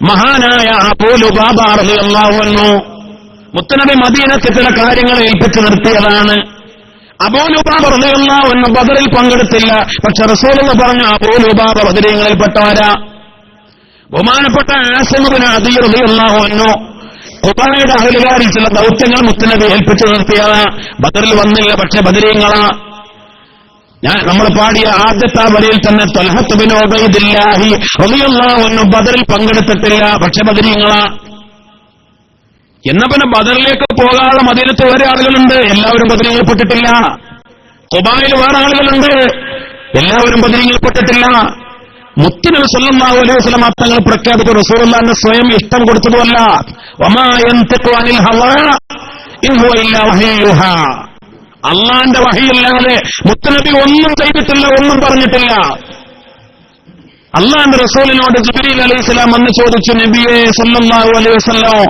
[SPEAKER 1] മഹാനായ അബൂ ലുബാബ റളിയല്ലാഹു അൻഹു മുത്തനബി മദീനത്തെ ചില കാര്യങ്ങൾ ഏൽപ്പിച്ചു നിർത്തിയതാണ്. അബൂ ലുബാബ റളിയല്ലാഹു അൻഹു ബദറിൽ പങ്കെടുത്തില്ല, പക്ഷെ റസൂലുള്ളാഹി പറഞ്ഞു അബൂ ലുബാബ ബദരീങ്ങളിൽപ്പെട്ടവരാ. ബഹുമാനപ്പെട്ട ആസിം ഇബ്നു അദി റളിയല്ലാഹു അൻഹു ഖുബായുടെ അഹ്ലുകാരിൽ ചില ദൗത്യങ്ങൾ മുത്തനബി ഏൽപ്പിച്ചു നിർത്തിയതാ. ബദറിൽ വന്നില്ല, പക്ഷെ ബദരീങ്ങളാ. നമ്മൾ പാടിയ ആദ്യത്തെ വരിയിൽ തന്നെ ത്വൽഹത്ത് ബിൻ ഉബൈദില്ലാഹി റളിയല്ലാഹു അൻഹു ബദറിൽ പങ്കെടുത്തിട്ടില്ല, പക്ഷെ ബദരീങ്ങളാ. എന്നാ പിന്നെ ബദറിലേക്ക് പോകാതെ മദീനത്ത് വേറെ ആളുകളുണ്ട്, എല്ലാവരും ബദരീങ്ങളിൽപ്പെട്ടിട്ടില്ല. ഖുബായിൽ വേറെ ആളുകളുണ്ട്, എല്ലാവരും ബദരീങ്ങളിൽപ്പെട്ടിട്ടില്ല. മുത്തുനബി സല്ലല്ലാഹു അലൈഹി വസല്ലം തങ്ങൾ പ്രഖ്യാപിച്ച റസൂലുള്ളാഹിന്റെ സ്വയം ഇഷ്ടം കൊടുത്തതുമല്ല. വമാ യൻതിഖു അനിൽ ഹവാ ഇൻ ഹുവ ഇല്ലാ വഹയ്യുഹാ. അള്ളാന്റെ വഹയില്ലാതെ മുത്തുനബി ഒന്നും ചെയ്തിട്ടില്ല, ഒന്നും പറഞ്ഞിട്ടില്ല. അള്ളാന്റെ റസൂലിനോട് ജിബ്രീൽ അലൈഹിസ്സലാം വന്ന് ചോദിച്ചു, നബിയെ സല്ലല്ലാഹു അലൈഹി വസല്ലം,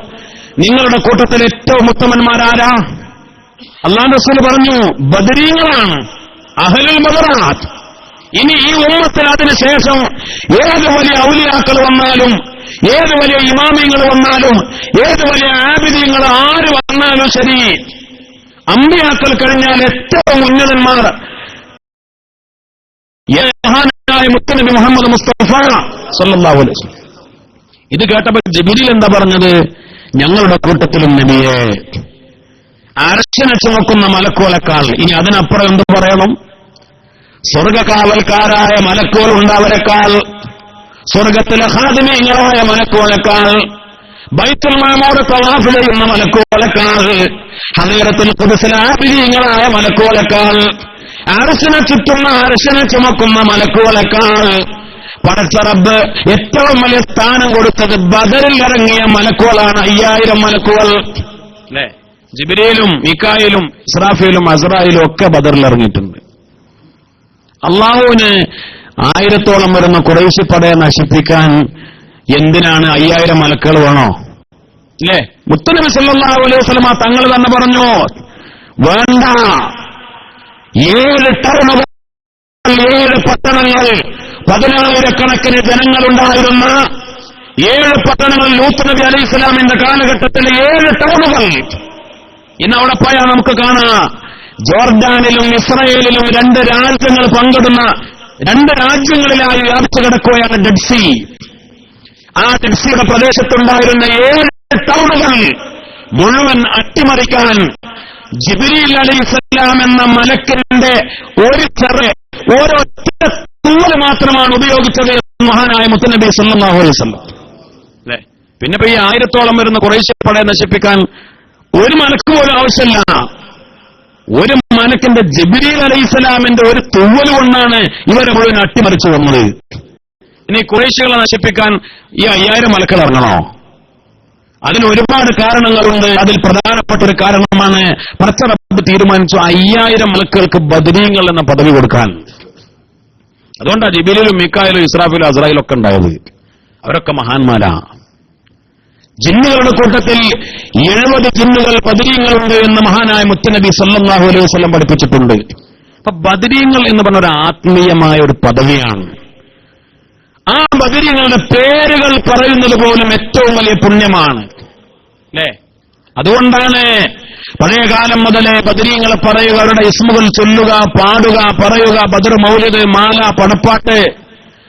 [SPEAKER 1] നിങ്ങളുടെ കൂട്ടത്തിൽ ഏറ്റവും ഉത്തമന്മാരാരാ? അള്ളാന്റെ റസൂൽ പറഞ്ഞു, ബദരീങ്ങളാണ്, അഹ്ലുൽ ബദറാത്ത്. ഇനി ഈ ഉമ്മത്തിൽ അതിനുശേഷം ഏത് വലിയ ഔലിയാക്കൾ വന്നാലും, ഏത് വലിയ ഇമാമിങ്ങൾ വന്നാലും, ഏത് വലിയ ആബിദീങ്ങൾ ആര് വന്നാലും ശരി, അമ്പിയാക്കൾ കഴിഞ്ഞാൽ ഏറ്റവും ഉന്നതന്മാർ മഹാനായ മുത്തുനബി മുഹമ്മദ് മുസ്തഫ സല്ലല്ലാഹു അലൈഹി വസല്ലം. ഇത് കേട്ടപ്പോൾ ജിബ്രീൽ എന്താ പറഞ്ഞത്? ഞങ്ങളുടെ കൂട്ടത്തിലും നബിയെ അർശിനെ ചുമക്കുന്ന മലക്കുകളെക്കാൾ, ഇനി അതിനപ്പുറം എന്ത് പറയണം? സ്വർഗകാവൽക്കാരായ മലക്കുകൾ ഉണ്ടാവരെക്കാൾ, സ്വർഗത്തിലെ ഖാദിമീങ്ങളായ മലക്കുകളെക്കാൾ, ബൈത്തുൽ മഅമൂർ തവാഫ് ചെയ്യുന്ന മലക്കുകളെക്കാൾ, ഹദീറത്തുൽ ഖുദ്സിലെ ആബിദീങ്ങളായ മലക്കുകളെക്കാൾ, അർശിനെ ചുറ്റുന്ന, അർശിനെ ചുമക്കുന്ന മലക്കുകളെക്കാൾ പടച്ച റബ്ബ് ഏറ്റവും വലിയ സ്ഥാനം കൊടുത്തത് ബദറിൽ ഇറങ്ങിയ മലക്കുകളാണ്. 5000 മലക്കുകൾ അല്ലേ? ജിബ്രീലും മീകായിലും ഇസ്രാഫീലും അസ്രായിലും ഒക്കെ ബദറിൽ ഇറങ്ങിയിട്ടുണ്ട്. അള്ളാഹുവിന് 1000-ഓളം വരുന്ന ഖുറൈശി പടയെ നശിപ്പിക്കാൻ എന്തിനാണ് 5000 മലക്കുകൾ വേണോ? അല്ലേ? മുത്തുനബി സല്ലല്ലാഹു അലൈഹി വസല്ലം തങ്ങൾ തന്നെ പറഞ്ഞു, വേണ്ട. 7 ടൗണുകൾ, 7 പട്ടണങ്ങൾ, 10000-കണക്കിന് ജനങ്ങളുണ്ടായിരുന്ന 7 പട്ടണങ്ങൾ, ലൂത്ത് നബി അലൈഹി സ്വലാമിന്റെ കാലഘട്ടത്തിൽ 7 ടൗണുകൾ. ഇന്ന് അവിടെ പോയാൽ നമുക്ക് കാണാം, ജോർഡാനിലും ഇസ്രായേലിലും 2 രാജ്യങ്ങൾ പങ്കിടുന്ന 2 രാജ്യങ്ങളിലായി വ്യാപിച്ചു കിടക്കുകയാണ് ഡെഡ് സീ. ആ ഡെഡ് സിയുടെ പ്രദേശത്തുണ്ടായിരുന്ന 7 ടൗണുകൾ മുഴുവൻ അട്ടിമറിക്കാൻ ജിബ്രീൽ അലൈഹിസ്സലാം എന്ന മലക്കിന്റെ ഒരു ഒരൊറ്റ തൂവൽ മാത്രമാണ് ഉപയോഗിച്ചത് മഹാനായ മുത്തുനബി സല്ലല്ലാഹു അലൈഹി വസല്ലം. അല്ലേ? പിന്നെ ഈ 1000-ഓളം വരുന്ന ഖുറൈശി പടയെ നശിപ്പിക്കാൻ ഒരു മലക്ക് പോലും ആവശ്യമില്ല. ഒരു മലക്കിന്റെ ജിബ്രീൽ അലൈഹിസ്സലാമിന്റെ ഒരു തൂവൽ കൊണ്ടാണ് ഇവരെ മുഴുവൻ അട്ടിമറിച്ചു വന്നത്. ഇനി ഖുറൈശികളെ നശിപ്പിക്കാൻ ഈ 5000 മലക്കൾ ഇറങ്ങണോ? അതിന് ഒരുപാട് കാരണങ്ങളുണ്ട്. അതിൽ പ്രധാനപ്പെട്ട ഒരു കാരണമാണ് പടച്ച റബ്ബ് തീരുമാനിച്ചു 5000 മലക്കുകൾക്ക് ബദരീങ്ങൾ എന്ന പദവി കൊടുക്കാൻ. അതുകൊണ്ടാണ് ജിബ്രീലും മീകായിലും ഇസ്രാഫീലും അസ്രായിലും ഒക്കെ ഉണ്ടായത്. അവരൊക്കെ മഹാന്മാരാ. ജിന്നുകളുടെ കൂട്ടത്തിൽ 70 ജിന്നുകൾ ബദരീങ്ങളുണ്ട് എന്ന് മഹാനായ മുത്തുനബി സല്ലല്ലാഹു അലൈഹി വസല്ലം പഠിപ്പിച്ചിട്ടുണ്ട്. അപ്പൊ ബദരീങ്ങൾ എന്ന് പറഞ്ഞ ഒരു ആത്മീയമായ ഒരു പദവിയാണ്. ആ ബദരീങ്ങളുടെ പേരുകൾ പറയുന്നത് പോലും ഏറ്റവും വലിയ പുണ്യമാണ്. അല്ലേ? അതുകൊണ്ടാണ് പഴയകാലം മുതലേ ബദരീങ്ങളെ പറയുക, അവരുടെ ഇസ്മുകൾ ചൊല്ലുക, പാടുക, പറയുക, ബദർ മൗലിദ്, മാല, പടപ്പാട്ട്,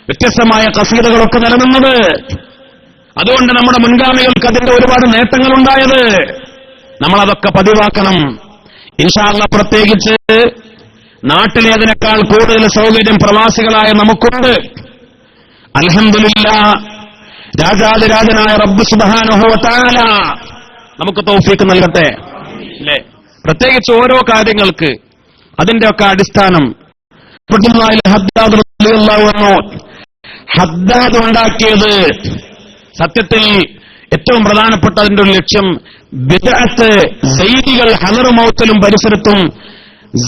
[SPEAKER 1] വ്യത്യസ്തമായ ഖസീദകളൊക്കെ നിലനിന്നത്. അതുകൊണ്ട് നമ്മുടെ മുൻഗാമികൾക്ക് അതിന്റെ ഒരുപാട് നേട്ടങ്ങളുണ്ടായത്. നമ്മളതൊക്കെ പതിവാക്കണം ഇൻഷാ അല്ലാഹ്. പ്രത്യേകിച്ച് നാട്ടിലേതിനേക്കാൾ കൂടുതൽ സൗകര്യം പ്രവാസികളായ നമുക്കുണ്ട്. അൽഹംദുലില്ലാഹ്, രാജാതിരാജനായ റബ്ബ് സുബ്ഹാനഹു വ തആല നമുക്ക് തൗഫീഖ് നൽകട്ടെ. അല്ലേ? പ്രത്യേകിച്ച് ഓരോ കാര്യങ്ങൾക്ക് അതിന്റെയൊക്കെ അടിസ്ഥാനം ഹദ്ദാദ് റളിയല്ലാഹു അൻഹു, ഹദ്ദാദ് ഉണ്ടാക്കിയത് സത്യത്തിൽ ഏറ്റവും പ്രധാനപ്പെട്ട അതിന്റെ ഒരു ലക്ഷ്യം ബിദ്അത്ത് സൈദികൾ ഹദർ മൗത്തിലും പരിസരത്തും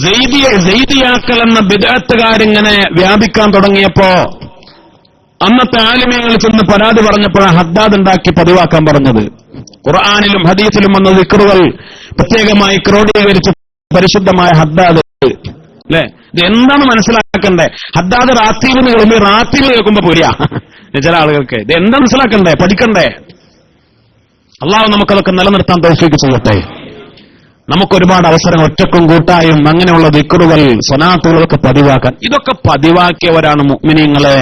[SPEAKER 1] സൈദിയാക്കൽ എന്ന ബിദ്അത്തുകാരിങ്ങനെ വ്യാപിക്കാൻ തുടങ്ങിയപ്പോ അന്നത്തെ ആലിമീങ്ങൾ ചെന്ന് പരാതി പറഞ്ഞപ്പോഴാണ് ഹദ്ദാദ് ഉണ്ടാക്കി പതിവാക്കാൻ പറഞ്ഞത്. ഖുർആനിലും ഹദീസിലും വന്ന ദിക്റുകൾ പ്രത്യേകമായി ക്രോഡീകരിച്ച് പരിശുദ്ധമായ ഹദ്ദാദ് അല്ലെ. ഇത് എന്താണ് മനസ്സിലാക്കണ്ടേ? ഹദ്ദാദ് റാത്തീബിന് കളി റാത്തീബ് കേൾക്കുമ്പോ പോരാ ചില ആളുകൾക്ക്. ഇത് എന്താ മനസ്സിലാക്കണ്ടേ? പഠിക്കണ്ടേ? അള്ളാഹു നമുക്കതൊക്കെ നിലനിർത്താൻ തൗഫീഖ് ചെയ്യട്ടെ. നമുക്കൊരുപാട് അവസരം ഒറ്റക്കും കൂട്ടായും അങ്ങനെയുള്ള ദിക്റുകൾ സ്വലാത്തുകളൊക്കെ പതിവാക്കാൻ. ഇതൊക്കെ പതിവാക്കിയവരാണ് മുഅ്മിനീങ്ങളെ,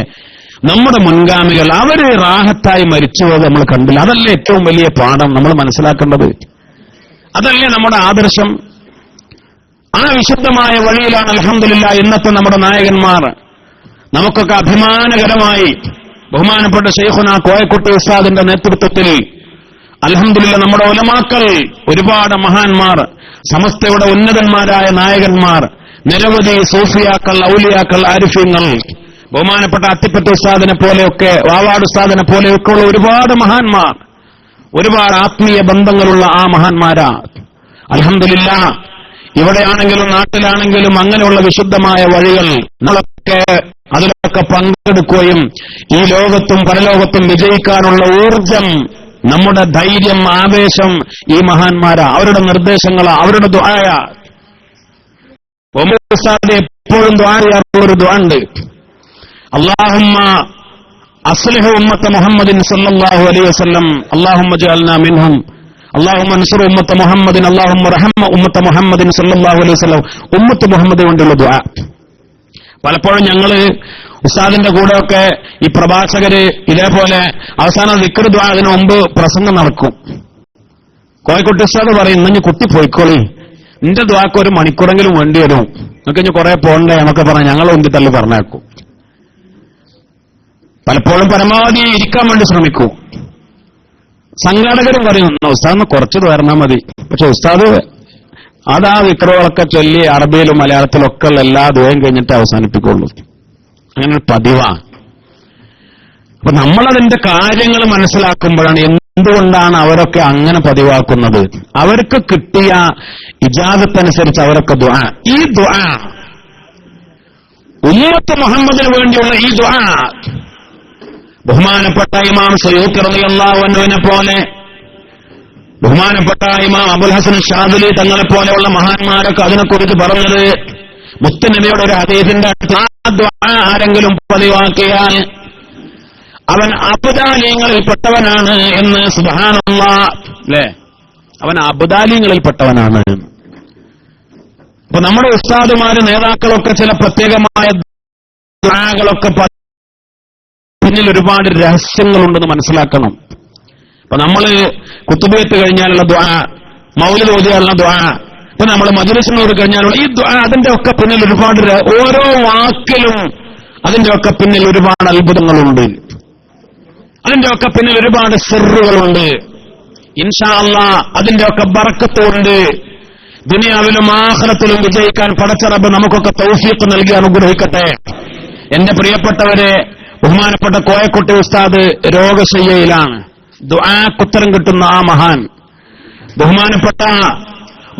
[SPEAKER 1] നമ്മുടെ മുൻഗാമികൾ. അവര് റാഹത്തായി മരിച്ചുപോയത് നമ്മൾ കണ്ടില്ല. അതല്ലേ ഏറ്റവും വലിയ പാഠം നമ്മൾ മനസ്സിലാക്കേണ്ടത്? അതല്ലേ നമ്മുടെ ആദർശം? ആ വിശുദ്ധമായ വഴിയിലാണ് അൽഹംദുലില്ലാഹ് ഇന്നത്തെ നമ്മുടെ നായകന്മാർ. നമുക്കൊക്കെ അഭിമാനകരമായി ബഹുമാനപ്പെട്ട ശൈഖുനാ കോയക്കുട്ടി ഉസ്താദിന്റെ നേതൃത്വത്തിൽ അൽഹംദുലില്ലാഹ് നമ്മുടെ ഉലമാക്കൾ, ഒരുപാട് മഹാന്മാർ, സമസ്തയുടെ ഉന്നതന്മാരായ നായകന്മാർ, നിരവധി സൂഫിയാക്കൾ, ഔലിയാക്കൾ, ആരിഫീങ്ങൾ, ബഹുമാനപ്പെട്ട അത്തിപ്പറ്റ ഉസ്താദിനെ പോലെയൊക്കെ, വാവാട് ഉസ്താദിനെ പോലെയൊക്കെ ഉള്ള ഒരുപാട് മഹാന്മാർ, ഒരുപാട് ആത്മീയ ബന്ധങ്ങളുള്ള ആ മഹാന്മാരാ. അൽഹംദുലില്ലാഹ് ഇവിടെയാണെങ്കിലും നാട്ടിലാണെങ്കിലും അങ്ങനെയുള്ള വിശുദ്ധമായ വഴികൾ നമ്മളൊക്കെ അതിലൊക്കെ പങ്കെടുക്കുകയും ഈ ലോകത്തും പരലോകത്തും വിജയിക്കാനുള്ള ഊർജം, നമ്മുടെ ധൈര്യം, ആവേശം ഈ മഹാന്മാരാ. അവരുടെ നിർദ്ദേശങ്ങളാ, അവരുടെ ദുആയാ. ഉസ്താദ് എപ്പോഴും ദുആ ചെയ്യാറുള്ള ഒരു ദുആ ഉണ്ട്. അല്ലാഹുമ്മ അസ്ലിഹ് ഉമ്മത്ത മുഹമ്മദിൻ സല്ലല്ലാഹു അലൈഹി വസല്ലം അല്ലാഹുമ്മ ജഅൽനാ മിൻഹും അല്ലാഹുമ്മ അൻസുർ ഉമ്മത്ത മുഹമ്മദിൻ അല്ലാഹുമ്മ റഹ്മ ഉമ്മത്ത മുഹമ്മദിൻ സല്ലല്ലാഹു അലൈഹി വസല്ലം. ഉമ്മത്ത് മുഹമ്മദ് കൊണ്ടുള്ള ദുആ. പലപ്പോഴും ഞങ്ങള് ഉസ്താദിന്റെ കൂടെയൊക്കെ ഈ പ്രഭാഷകര് ഇതേപോലെ അവസാനം ദിക്ർ ദുആ അതിനു മുമ്പ് പ്രസംഗം നടക്കും. കോഴിക്കോട്ട് ഉസ്താദ് പറയും, ഇന്ന് കുട്ടി പോയിക്കോളി, നിന്റെ ദുആക്ക് 1 മണിക്കൂറെങ്കിലും വേണ്ടി വരും, നമുക്ക് ഇനി കുറെ പോണ്ടേ എന്നൊക്കെ പറഞ്ഞ് ഞങ്ങൾ ഉന്തി തള്ളി പറഞ്ഞേക്കും. പലപ്പോഴും പരമാവധി ഇരിക്കാൻ വേണ്ടി ശ്രമിക്കൂ. സംഘാടകരും പറയും, ഉസ്താദിന് കുറച്ച് തരണം മതി. പക്ഷെ ഉസ്താദ് അതാ ദിക്റുകളൊക്കെ ചൊല്ലി അറബിയിലും മലയാളത്തിലും ഒക്കെ ഉള്ള എല്ലാ ദുആയും കഴിഞ്ഞിട്ട് അവസാനിപ്പിക്കുള്ളൂ. അങ്ങനെ ഒരു പതിവാ. അപ്പൊ നമ്മളതിന്റെ കാര്യങ്ങൾ മനസ്സിലാക്കുമ്പോഴാണ് എന്തുകൊണ്ടാണ് അവരൊക്കെ അങ്ങനെ പതിവാക്കുന്നത്. അവർക്ക് കിട്ടിയ ഇജാസത്തനുസരിച്ച് അവരൊക്കെ ദുആ, ഈ ദുആ ഉമ്മത്ത് മുഹമ്മദിന് വേണ്ടിയുള്ള ഈ ദുആ ബഹുമാനപ്പെട്ട ഇമാം സയൂത്തി റളിയല്ലാഹു അൻഹുവിനെ പോലെ, ബഹുമാനപ്പെട്ട ഇമാം അബുൽ ഹസൻ ഷാദിലി തങ്ങളെ പോലെയുള്ള മഹാന്മാരൊക്കെ അതിനെക്കുറിച്ച് പറഞ്ഞത്, മുത്തുനബിയുടെ ഒരു ഹദീസിന്റെ ആരെങ്കിലും പതിവാക്കിയാൽ അവൻ അബ്ദാലീങ്ങളിൽപ്പെട്ടവനാണ് എന്ന്. സുബ്ഹാനല്ലാഹ് അല്ലേ, അവൻ അബ്ദാലീങ്ങളിൽപ്പെട്ടവനാണ്. അപ്പൊ നമ്മുടെ ഉസ്താദുമാര്, നേതാക്കളൊക്കെ ചില പ്രത്യേകമായ ദുആകളൊക്കെ പിന്നിൽ ഒരുപാട് രഹസ്യങ്ങളുണ്ടെന്ന് മനസ്സിലാക്കണം. അപ്പൊ നമ്മള് കുത്തുബിയത്ത് കഴിഞ്ഞാലുള്ള ദുആ, മൗലിദ് ഓതിയാലുള്ള ദുആ, ഇപ്പൊ നമ്മൾ മജ്‌ലിസിനോട് കഴിഞ്ഞാലുള്ള ഈ ദുആ, അതിന്റെ ഒക്കെ പിന്നിൽ ഒരുപാട്, ഓരോ വാക്കിലും അതിന്റെ ഒക്കെ പിന്നിൽ ഒരുപാട് അത്ഭുതങ്ങളുണ്ട്. അതിന്റെ ഒക്കെ പിന്നിൽ ഒരുപാട് സിർറുകളുണ്ട്. ഇൻഷാ അല്ലാഹ് അതിന്റെ ഒക്കെ ബറക്കത്തുണ്ട്. ദുനിയാവിലും ആഖിറത്തിലും വിജയിക്കാൻ പടച്ച റബ്ബ് നമുക്കൊക്കെ തൗഫീഖ് നൽകി അനുഗ്രഹിക്കട്ടെ. എന്റെ പ്രിയപ്പെട്ടവരെ, ബഹുമാനപ്പെട്ട കോയക്കുട്ടി ഉസ്താദ് രോഗശയ്യയിലാണ്. ദുആക്കുത്തരം കിട്ടുന്ന ആ മഹാൻ, ബഹുമാനപ്പെട്ട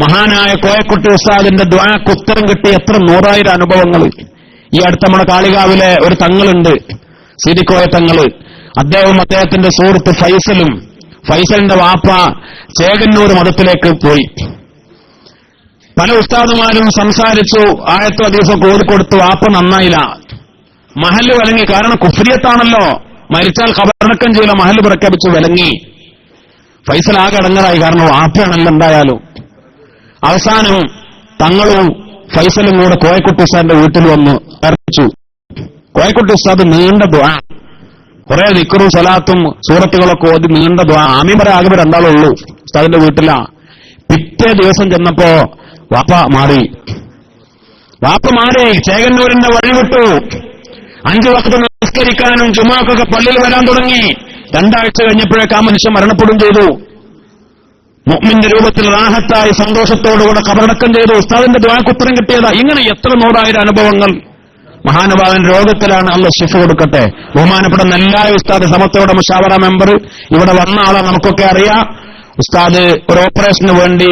[SPEAKER 1] മഹാനായ കോയക്കുട്ടി ഉസ്താദിന്റെ ദുആക്കുത്തരം കിട്ടി എത്ര 100,000 അനുഭവങ്ങൾ. ഈ അടുത്ത നമ്മുടെ കാളികാവിലെ ഒരു തങ്ങളുണ്ട്, സീതിക്കോയ തങ്ങള്. അദ്ദേഹത്തിന്റെ സുഹൃത്ത് ഫൈസലും, ഫൈസലിന്റെ വാപ്പ ചേകന്നൂർ മതത്തിലേക്ക് പോയി. പല ഉസ്താദുമാരും സംസാരിച്ചു, ആയത്തോ ഹദീസൊക്കെ ഓടിക്കൊടുത്തു. വാപ്പ നന്നായില്ല, മഹല്ല് വിലങ്ങി. കാരണം കുഫ്രിയത്താണല്ലോ, മരിച്ചാൽ ഖബറടക്കം ചെയ്യില്ല, മഹല്ല് പ്രഖ്യാപിച്ചു വിലങ്ങി. ഫൈസൽ ആകെ അടങ്ങറായി, കാരണം വാപ്പയാണല്ലോ എന്തായാലും. അവസാനം തങ്ങളും ഫൈസലും കൂടെ കോയക്കുട്ടി ഉസ്താദിന്റെ വീട്ടിൽ വന്ന് അർപ്പിച്ചു. കോയക്കുട്ടി ഉസ്താദ് നീണ്ട ദുആ, കുറെ ദിക്റും സ്വലാത്തും സൂറത്തുകളൊക്കെ ഓതി നീണ്ട ദുആ. ആമീൻ പറയാൻ ആകെ 2 ആളുള്ളൂ, ഉസ്താദിന്റെ വീട്ടിലാ. പിറ്റേ ദിവസം ചെന്നപ്പോ വാപ്പ മാറി. ചേകന്നൂരിന്റെ വഴി വിട്ടു. 5 വഖ്ത് നിസ്കരിക്കാനും ജുമുഅക്കൊക്കെ പള്ളിയിൽ വരാൻ തുടങ്ങി. 2 ആഴ്ച കഴിഞ്ഞപ്പോഴേക്ക് ആ മനുഷ്യൻ മരണപ്പെടുകയും ചെയ്തു. മുഅ്മിന്റെ രൂപത്തിൽ റാഹത്തായി സന്തോഷത്തോടുകൂടെ ഖബറടക്കം ചെയ്തു. ഉസ്താദിന്റെ ദുആക്ക് ഉത്തരം കിട്ടിയതാ. ഇങ്ങനെ എത്ര 100,000 അനുഭവങ്ങൾ. മഹാനുഭാവൻ രോഗത്തിലാണ്, അള്ളാഹു ശിഫ കൊടുക്കട്ടെ. ബഹുമാനപ്പെട്ട നെല്ലായ ഉസ്താദ് സമത്തോടെ മുഷാവറ മെമ്പർ ഇവിടെ വന്ന ആളാണ്, നമുക്കൊക്കെ അറിയാം. ഉസ്താദ് ഒരു ഓപ്പറേഷന് വേണ്ടി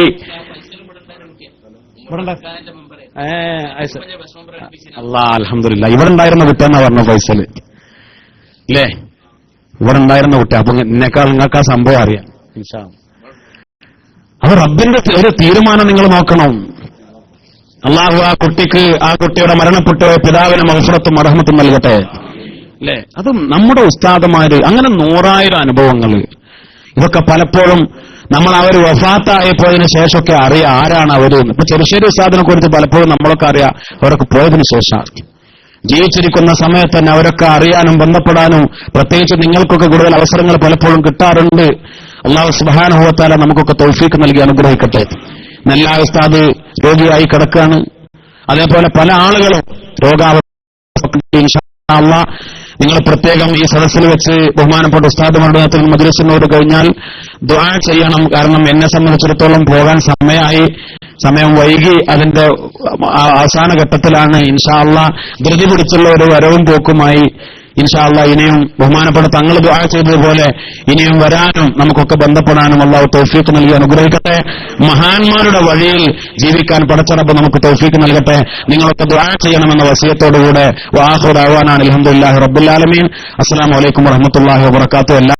[SPEAKER 1] അൽഹംദുലില്ലാ ഇവിടെ ഉണ്ടായിരുന്ന കുട്ടിയെന്നാ പറഞ്ഞ ഫൈസല് അല്ലേ? ഇവിടെ ഉണ്ടായിരുന്ന കുട്ടി. അപ്പൊ എന്നെക്കാൾ നിങ്ങൾക്ക് ആ സംഭവം അറിയാം. അപ്പൊ റബ്ബിന്റെ ഒരു തീരുമാനം നിങ്ങൾ നോക്കണം. അള്ളാഹു ആ കുട്ടിയുടെ മരണപ്പെട്ട പിതാവിന് മഗ്ഫിറത്തും മർഹമത്തും നൽകട്ടെ അല്ലേ? അതും നമ്മുടെ ഉസ്താദമാര് അങ്ങനെ 100,000 അനുഭവങ്ങൾ. ഇതൊക്കെ പലപ്പോഴും നമ്മൾ അവർ വഫാത്തായപ്പോയതിനു ശേഷമൊക്കെ അറിയാം ആരാണ് അവര്. ഇപ്പൊ ചെറുശ്ശേരി ഉസ്താദിനെ കുറിച്ച് പലപ്പോഴും നമ്മളൊക്കെ അറിയാം, അവരൊക്കെ പോയതിനു ശേഷം. ജീവിച്ചിരിക്കുന്ന സമയത്ത് തന്നെ അവരൊക്കെ അറിയാനും ബന്ധപ്പെടാനും പ്രത്യേകിച്ച് നിങ്ങൾക്കൊക്കെ കൂടുതൽ അവസരങ്ങൾ പലപ്പോഴും കിട്ടാറുണ്ട്. അല്ലാഹു സുബ്ഹാനഹു വ തആല നമുക്കൊക്കെ തൗഫീഖ് നൽകി അനുഗ്രഹിക്കട്ടെ. നെല്ലാ ഉസ്താദ് രോഗിയായി കിടക്കുകയാണ്. അതേപോലെ പല ആളുകളും രോഗാവസ്ഥ. നിങ്ങൾ പ്രത്യേകം ഈ സദസ്സിൽ വെച്ച് ബഹുമാനപ്പെട്ട ഉസ്താദുമാരുടെ നേതൃത്വത്തിൽ മജ്‌ലിസിനോട് കഴിഞ്ഞാൽ ദുആ ചെയ്യണം. കാരണം എന്നെ സംബന്ധിച്ചിടത്തോളം പോകാൻ സമയം വൈകി, അതിന്റെ അവസാന ഘട്ടത്തിലാണ്. ഇൻഷാ അല്ലാഹ് ധൃതി പിടിച്ചുള്ള ഒരു വരവും പോക്കുമായി ഇൻഷാ അല്ലാഹ് ഇനിയും ബഹുമാനപ്പെട്ട തങ്ങൾ ദുആ ചെയ്തതുപോലെ ഇനിയും വരാനും നമുക്കൊക്കെ ബന്ധപ്പെടാനും അല്ലാഹു തൗഫീഖ് നൽകി അനുഗ്രഹിക്കട്ടെ. മഹാന്മാരുടെ വഴിയിൽ ജീവിക്കാൻ പടച്ച റബ്ബ് നമുക്ക് തൗഫീഖ് നൽകട്ടെ. നിങ്ങളൊക്കെ ദുആ ചെയ്യണമെന്ന വസിയത്തോടുകൂടെ വആഖിറു ദഅവാനാ അൽഹംദുലില്ലാഹി റബ്ബിൽ ആലമീൻ. അസ്സലാമു അലൈക്കും വറഹ്മത്തുള്ളാഹി വബറകാതുഹു.